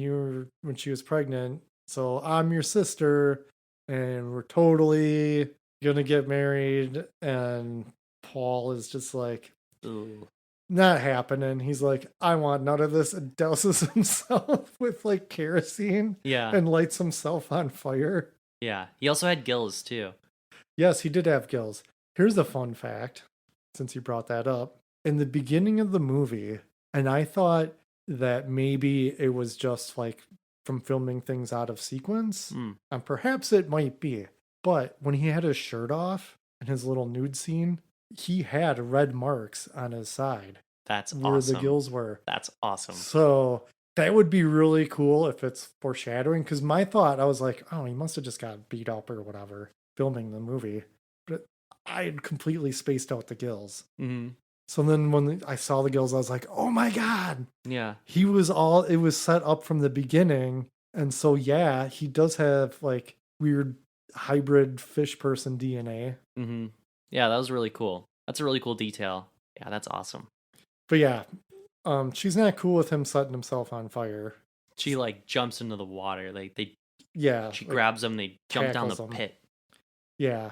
she was pregnant. So I'm your sister, and we're totally gonna get married. And Paul is just like, Ooh. not happening. He's like, I want none of this, and douses himself with like kerosene. Yeah. And lights himself on fire. Yeah. He also had gills too. Yes, he did have gills. Here's a fun fact, since you brought that up. In the beginning of the movie, and I thought that maybe it was just like from filming things out of sequence, and perhaps it might be. But when he had his shirt off in his little nude scene, he had red marks on his side. That's where awesome. the gills were. That's awesome. So that would be really cool if it's foreshadowing. Because my thought, I was like, oh, he must have just got beat up or whatever filming the movie. But I had completely spaced out the gills. Mm-hmm. So then when I saw the gills, I was like, oh my God. Yeah. It was set up from the beginning. And so, yeah, he does have like weird hybrid fish person DNA. Mm-hmm. Yeah, that was really cool. That's a really cool detail. Yeah, that's awesome. But yeah, she's not cool with him setting himself on fire. She like jumps into the water. She Like, grabs him. They jump down the tackles him. pit. Yeah.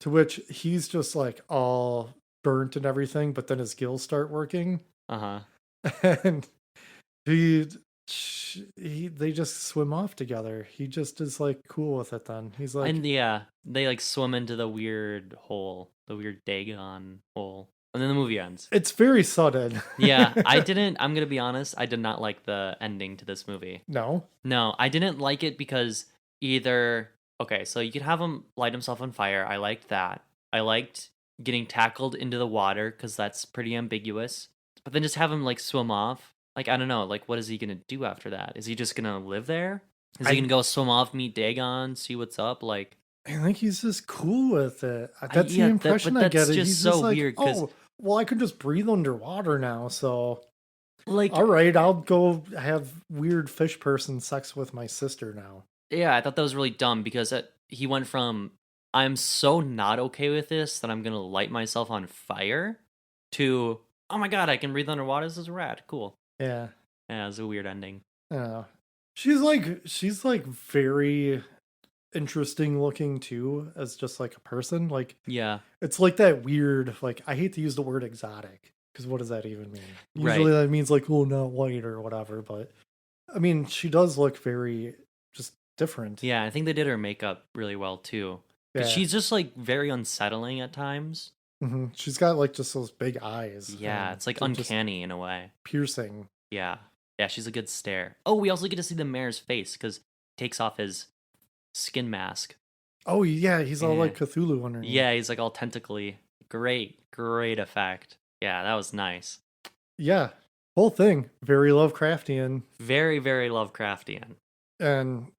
To which he's just like all burnt and everything, but then his gills start working. Uh-huh. And they just swim off together. He just is like cool with it then. He's like, And yeah, they like swim into the weird hole, the weird Dagon hole. And then the movie ends. it's very sudden. Yeah, I'm going to be honest, I did not like the ending to this movie. No. No, I didn't like it because okay, so you could have him light himself on fire. I liked that. I liked getting tackled into the water because that's pretty ambiguous. But then just have him like swim off. Like, I don't know, like what is he going to do after that? Is he just going to live there? Is he going to go swim off, meet Dagon, see what's up? Like, I think he's just cool with it. That's the impression I get. That's just He's so like, weird because, well, I can just breathe underwater now, so like, all right, I'll go have weird fish person sex with my sister now. yeah, I thought that was really dumb because he went from I'm so not okay with this that I'm gonna light myself on fire to oh my God, I can breathe underwater. This is rad, cool. Yeah, Yeah, it was a weird ending. I don't know. She's like very interesting looking too, as just like a person. Like, Yeah, it's like that weird. Like, I hate to use the word exotic because what does that even mean? Right. Usually that means like, oh, not white or whatever. But I mean, she does look very just different. yeah, I think they did her makeup really well too. 'Cause Yeah. she's just like very unsettling at times. She's got like just those big eyes. Yeah, and it's like they're just uncanny in a way. piercing. Yeah. Yeah, she's a good stare. Oh, we also get to see the mayor's face because he takes off his skin mask. Oh yeah, he's all Yeah. like Cthulhu underneath. Yeah, he's like all tentacly. Great effect. Yeah, that was nice. Yeah. Whole thing very Lovecraftian, Very, very Lovecraftian. and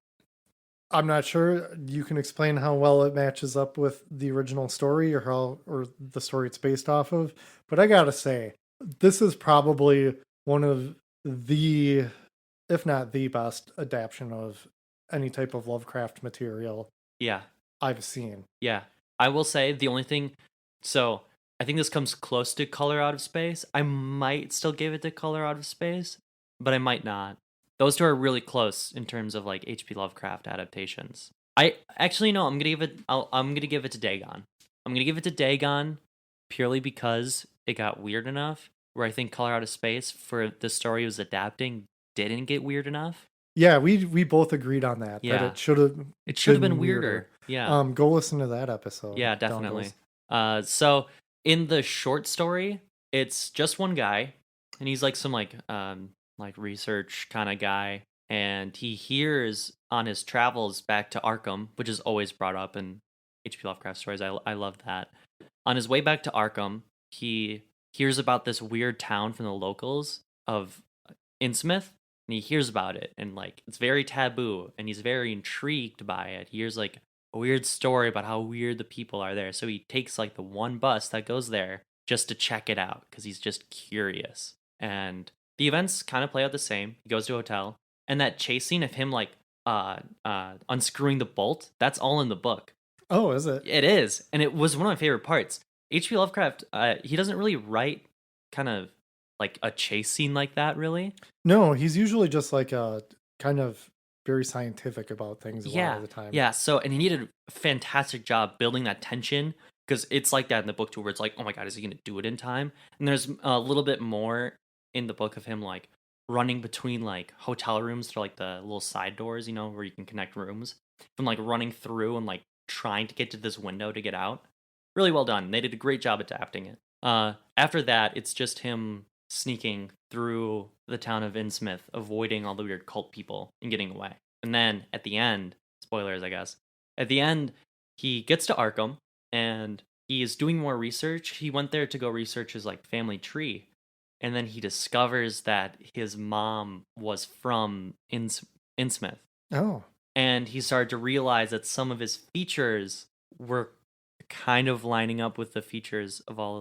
I'm not sure you can explain how well it matches up with the original story or the story it's based off of, but I gotta say, this is probably one of the, if not the best adaptation of any type of Lovecraft material Yeah. I've seen. Yeah. I will say the only thing, so I think this comes close to Color Out of Space. I might still give it to Color Out of Space, but I might not. Those two are really close in terms of like H.P. Lovecraft adaptations. I actually no, I'm gonna give it to Dagon. I'm gonna give it to Dagon purely because it got weird enough. Where I think Color Out of Space for the story it was adapting didn't get weird enough. Yeah, we both agreed on that. Yeah. That it should have Been weirder. Yeah. Go listen to that episode. Yeah, definitely. So in the short story, it's just one guy, and he's like some like research kind of guy, and he hears on his travels back to Arkham, which is always brought up in H.P. Lovecraft stories. I love that. On his way back to Arkham, he hears about this weird town from the locals of Innsmouth, and he hears about it, and like it's very taboo, and he's very intrigued by it. He hears like a weird story about how weird the people are there, so he takes like the one bus that goes there just to check it out because he's just curious. And the events kind of play out the same. He goes to a hotel, and that chase scene of him like unscrewing the bolt, that's all in the book. Oh, is it? It is, and it was one of my favorite parts. H.P. Lovecraft, he doesn't really write kind of like a chase scene like that, really. No, he's usually just like a kind of very scientific about things a lot of the time. Yeah, so, and he did a fantastic job building that tension, because it's like that in the book too, where it's like, oh my god, is he going to do it in time? And there's a little bit more in the book of him like running between like hotel rooms through like the little side doors, you know, where you can connect rooms, from like running through and like trying to get to this window to get out. Really well done. They did a great job adapting it. After that, it's just him sneaking through the town of Innsmouth, avoiding all the weird cult people and getting away. And then at the end, spoilers, I guess, at the end, he gets to Arkham and he is doing more research. He went there to go research his like family tree. And then he discovers that his mom was from Innsmouth. Oh. And he started to realize that some of his features were kind of lining up with the features of all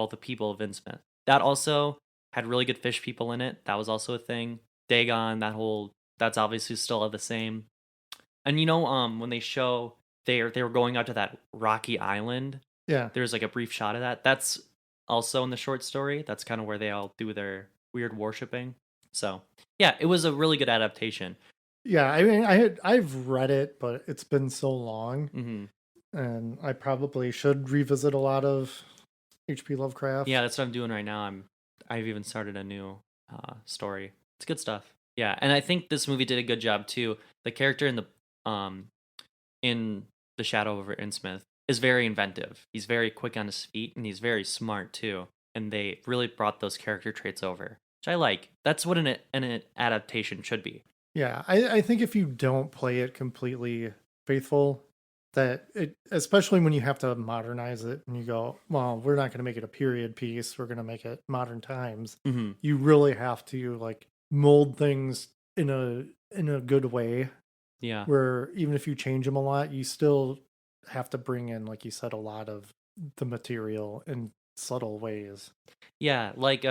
the people of Innsmouth. That also had really good fish people in it. That was also a thing. Dagon, that's obviously still the same. And you know, when they show they were going out to that rocky island. Yeah. There's like a brief shot of that. That's also in the short story. That's kind of where they all do their weird worshipping. So yeah, it was a really good adaptation. Yeah, I mean, I've read it, but it's been so long, Mm-hmm. and I probably should revisit a lot of H.P. Lovecraft. Yeah, that's what I'm doing right now. I've even started a new story. It's good stuff. Yeah, and I think this movie did a good job too. The character in the Shadow over Innsmouth is very inventive. He's very quick on his feet, and he's very smart too. And they really brought those character traits over, which I like. That's what an adaptation should be. Yeah, I think if you don't play it completely faithful, that it, especially when you have to modernize it and you go, well, we're not going to make it a period piece, we're going to make it modern times. Mm-hmm. You really have to like mold things in a good way. Yeah. Where even if you change them a lot, you still have to bring in, like you said, a lot of the material in subtle ways. Yeah, like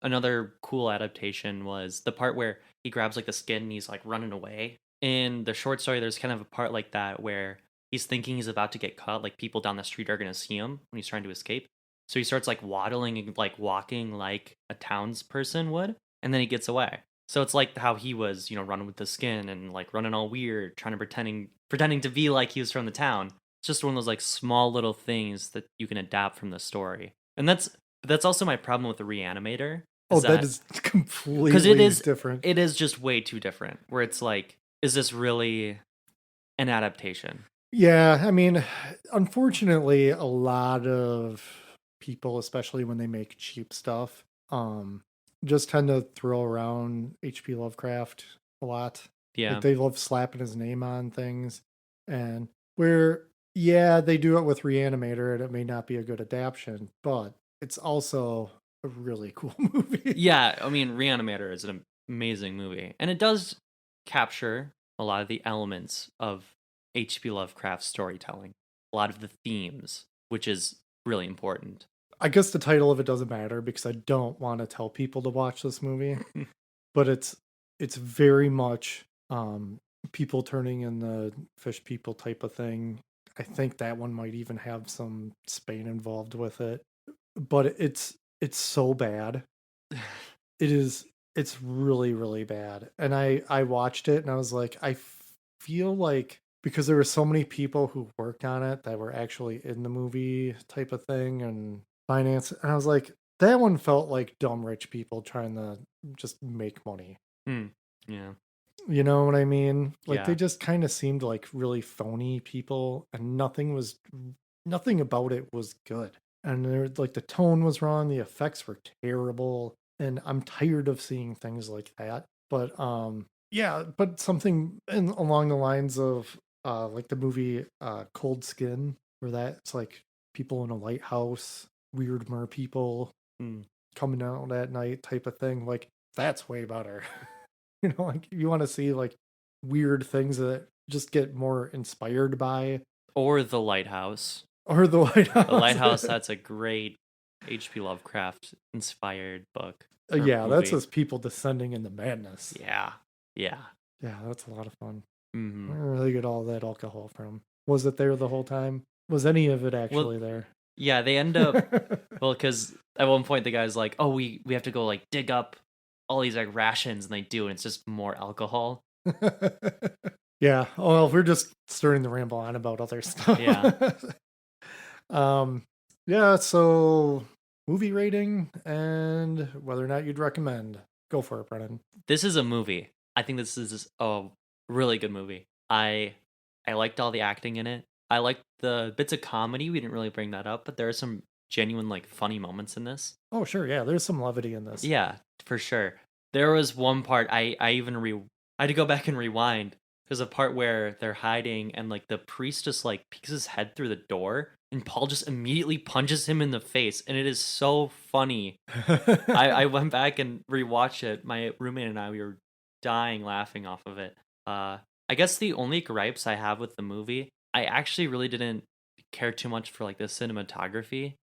another cool adaptation was the part where he grabs like the skin and he's like running away. In the short story, there's kind of a part like that where he's thinking he's about to get caught, like people down the street are going to see him when he's trying to escape. So he starts like waddling and like walking like a townsperson would, and then he gets away. So it's like how he was, you know, running with the skin and like running all weird, trying to pretending to be like he was from the town. It's just one of those like small little things that you can adapt from the story. And that's also my problem with the Reanimator. Oh, that is completely different. It is just way too different. Where it's like, is this really an adaptation? Yeah, I mean, unfortunately, a lot of people, especially when they make cheap stuff, just tend to throw around H.P. Lovecraft a lot. Yeah. Like they love slapping his name on things. And where, yeah, they do it with Reanimator and it may not be a good adaptation, but it's also a really cool movie. Yeah, I mean, Reanimator is an amazing movie, and it does capture a lot of the elements of H.P. Lovecraft's storytelling, a lot of the themes, which is really important. I guess the title of it doesn't matter because I don't want to tell people to watch this movie, but it's very much people turning in the fish people type of thing. I think that one might even have some Spain involved with it, but it's so bad. It's really, really bad. And I watched it and I was like, I feel like because there were so many people who worked on it that were actually in the movie type of thing and finance, and I was like, that one felt like dumb rich people trying to just make money. Yeah. You know what I mean? Like Yeah. they just kind of seemed like really phony people, and nothing about it was good. And there, like the tone was wrong, the effects were terrible, and I'm tired of seeing things like that. But yeah, but something along the lines of like the movie Cold Skin, where that's like people in a lighthouse, weird mer people coming out at night type of thing. Like that's way better. You know, like you want to see like weird things that just get more inspired by. Or The Lighthouse. Or The Lighthouse. The Lighthouse, that's a great H.P. Lovecraft inspired book. Yeah, that's just people descending into madness. Yeah. Yeah. Yeah, that's a lot of fun. Mm-hmm. Where do they get all that alcohol from? Was it there the whole time? Was any of it actually there? Yeah, they end up well, because at one point the guy's like, "Oh, we have to go like dig up all these like rations," and they do, and it's just more alcohol. Yeah. Well, we're just starting to ramble on about other stuff. Yeah. Yeah. So, movie rating and whether or not you'd recommend. Go for it, Brennan. This is a movie. I think this is a really good movie. I liked all the acting in it. I liked the bits of comedy. We didn't really bring that up, but there are some genuine like funny moments in this. Oh, sure. Yeah, there's some levity in this. Yeah, for sure. There was one part I had to go back and rewind. There's a part where they're hiding and like the priest just like peeks his head through the door and Paul just immediately punches him in the face, and it is so funny. I went back and rewatched it. My roommate and I, we were dying laughing off of it. I guess the only gripes I have with the movie, I actually really didn't care too much for like the cinematography.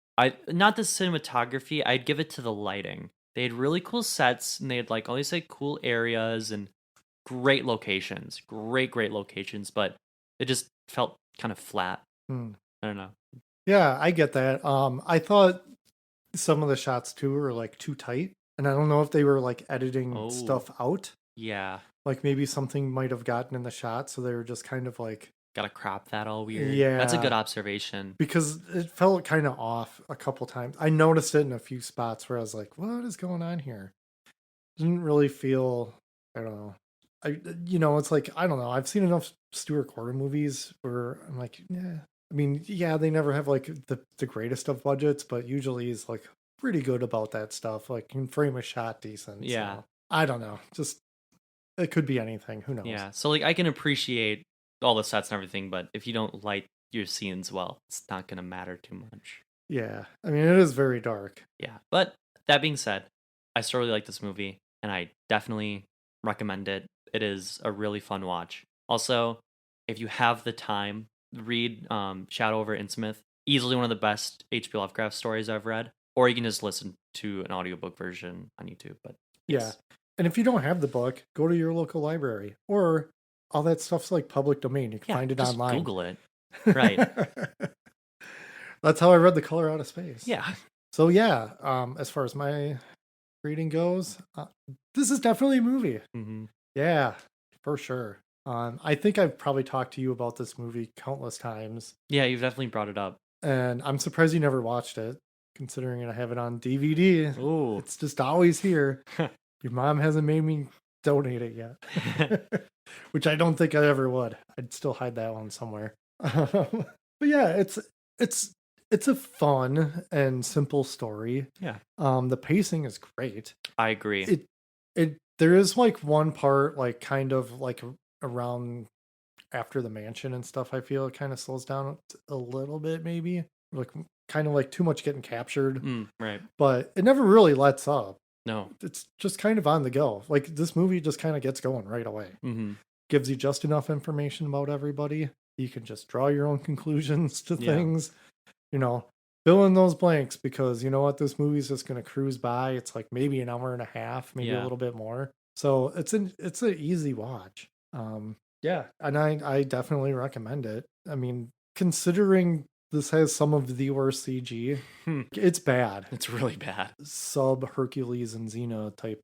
Not the cinematography, I'd give it to the lighting. They had really cool sets, and they had like all these like cool areas and great locations, great locations, but it just felt kind of flat. I don't know. Yeah, I get that. I thought some of the shots too were like too tight, and I don't know if they were like editing stuff out. Yeah, like maybe something might have gotten in the shot, so they were just kind of like gotta crop that all weird. Yeah, that's a good observation because it felt kind of off a couple times. I noticed it in a few spots where I was like, "What is going on here?" Didn't really feel. I don't know. It's like I don't know. I've seen enough Stuart Gordon movies where I'm like, yeah. I mean, yeah, they never have like the greatest of budgets, but usually he's like pretty good about that stuff. Like can frame a shot decent. Yeah, so, I don't know. Just it could be anything. Who knows? Yeah, so like I can appreciate all the sets and everything, but if you don't light your scenes well, it's not gonna matter too much. Yeah, I mean it is very dark. Yeah, but that being said, I still really like this movie, and I definitely recommend it. It is a really fun watch. Also, if you have the time, read Shadow over Innsmouth. Easily one of the best H.P. Lovecraft stories I've read. Or you can just listen to an audiobook version on YouTube. But yeah, and if you don't have the book, go to your local library, or all that stuff's like public domain. You can find it just online. Google it. Right. That's how I read The Color Out of Space. Yeah. So yeah, as far as my reading goes, this is definitely a movie. Mm-hmm. Yeah, for sure. I think I've probably talked to you about this movie countless times. Yeah, you've definitely brought it up. And I'm surprised you never watched it, considering I have it on DVD. Ooh. It's just always here. Your mom hasn't made me donate it yet. Which I don't think I ever would. I'd still hide that one somewhere. But yeah, it's a fun and simple story. Yeah. The pacing is great. I agree. It there is like one part like kind of like around after the mansion and stuff. I feel it kind of slows down a little bit, maybe like kind of like too much getting captured, Right. but it never really lets up. No. It's just kind of on the go. Like this movie just kind of gets going right away. Mm-hmm. Gives you just enough information about everybody. You can just draw your own conclusions to things. You know, fill in those blanks because you know what, this movie's just going to cruise by. It's like maybe an hour and a half, maybe a little bit more. So it's an easy watch. Yeah, and I definitely recommend it. I mean, considering this has some of the worst CG, it's bad. It's really bad. Sub Hercules and Xena type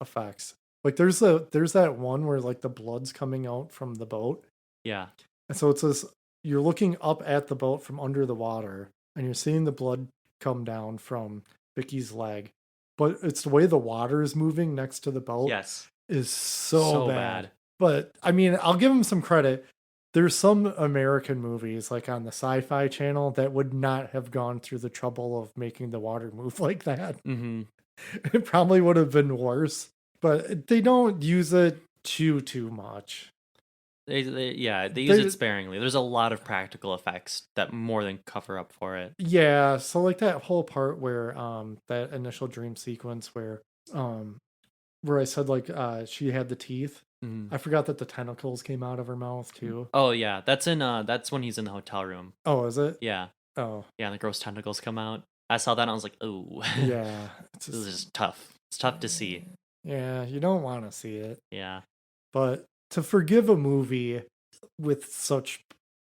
effects. Like there's that one where like the blood's coming out from the boat. Yeah. And so it's this, you're looking up at the boat from under the water and you're seeing the blood come down from Vicky's leg. But it's the way the water is moving next to the boat. Yes. Is so bad. bad. But I mean, I'll give them some credit. There's some American movies like on the Sci-Fi Channel that would not have gone through the trouble of making the water move like that. Mm-hmm. It probably would have been worse, but they don't use it too much. They use it sparingly. There's a lot of practical effects that more than cover up for it. Yeah, so like that whole part where that initial dream sequence where I said like she had the teeth. Mm-hmm. I forgot that the tentacles came out of her mouth too. Oh yeah, that's when he's in the hotel room. Oh, is it? Yeah. Oh. Yeah, and the gross tentacles come out. I saw that and I was like, oh. Yeah. This is just tough. It's tough to see. Yeah, you don't want to see it. Yeah. But to forgive a movie with such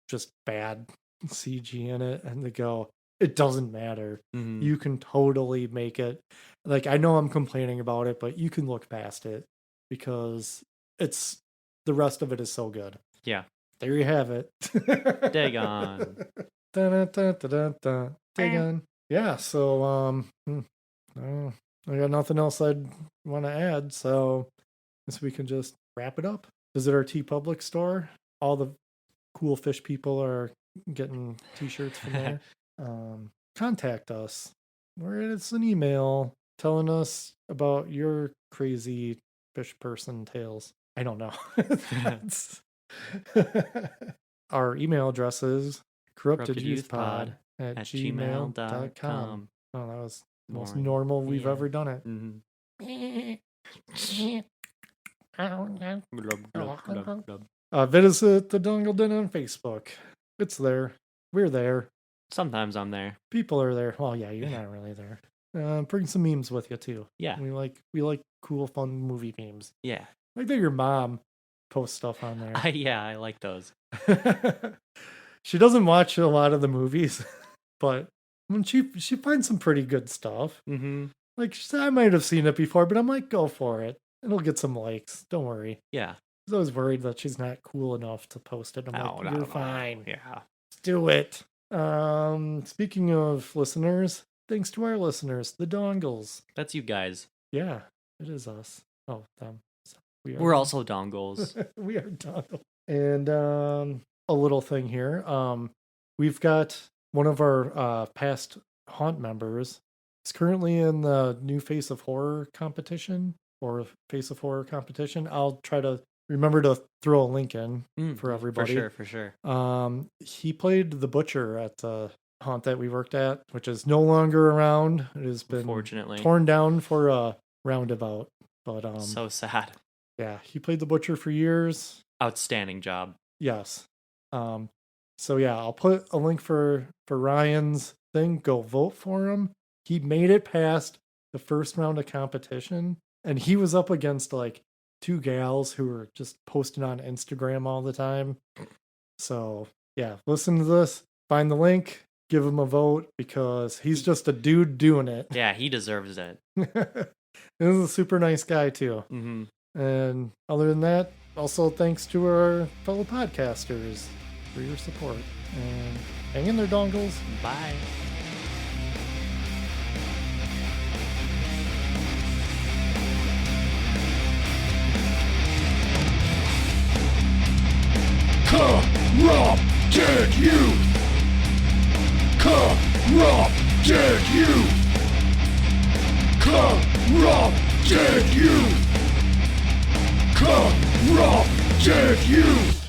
just bad CG in it and to go, it doesn't matter. Mm-hmm. You can totally make it. Like, I know I'm complaining about it, but you can look past it because the rest of it is so good. Yeah. There you have it. Dagon. Dagon. Yeah, so I got nothing else I'd want to add, so I guess we can just wrap it up. Visit our TeePublic store. All the cool fish people are getting t-shirts from there. Contact us. It's an email telling us about your crazy fish person tales. I don't know. Our email address is corruptedyouthpod@gmail.com. Oh, that was the most normal we've ever done it. Mm-hmm. Visit the Dongle Den on Facebook. It's there. We're there. Sometimes I'm there. People are there. Well, yeah, you're not really there. Bring some memes with you too. Yeah. We like cool, fun movie memes. Yeah. Like that your mom posts stuff on there. Yeah, I like those. She doesn't watch a lot of the movies, but when she finds some pretty good stuff. Mm-hmm. Like I might have seen it before, but I'm like, go for it. It'll get some likes. Don't worry. Yeah. I was worried that she's not cool enough to post it. I'm like, you're fine. Yeah. Let's do it. Speaking of listeners, thanks to our listeners, the Dongles. That's you guys. Yeah, it is us. Oh, them. So we're also dongles. We are dongles. And a little thing here. We've got one of our past Haunt members is currently in the new Face of Horror competition or Face of Horror competition. I'll try to remember to throw a link in for everybody. For sure. He played the butcher at the haunt that we worked at, which is no longer around. It has been unfortunately torn down for a roundabout. But so sad. Yeah, he played the butcher for years. Outstanding job. Yes. So yeah, I'll put a link for Ryan's thing. Go vote for him. He made it past the first round of competition, and he was up against like two gals who were just posting on Instagram all the time. So yeah, listen to this, find the link, give him a vote because he's just a dude doing it. Yeah, he deserves it. This is a super nice guy too. Mm-hmm. And other than that, also thanks to our fellow podcasters for your support. And hang in there, dongles. Bye. Corrupt Corrupted youth. Corrupted youth. Corrupted youth. Corrupted youth.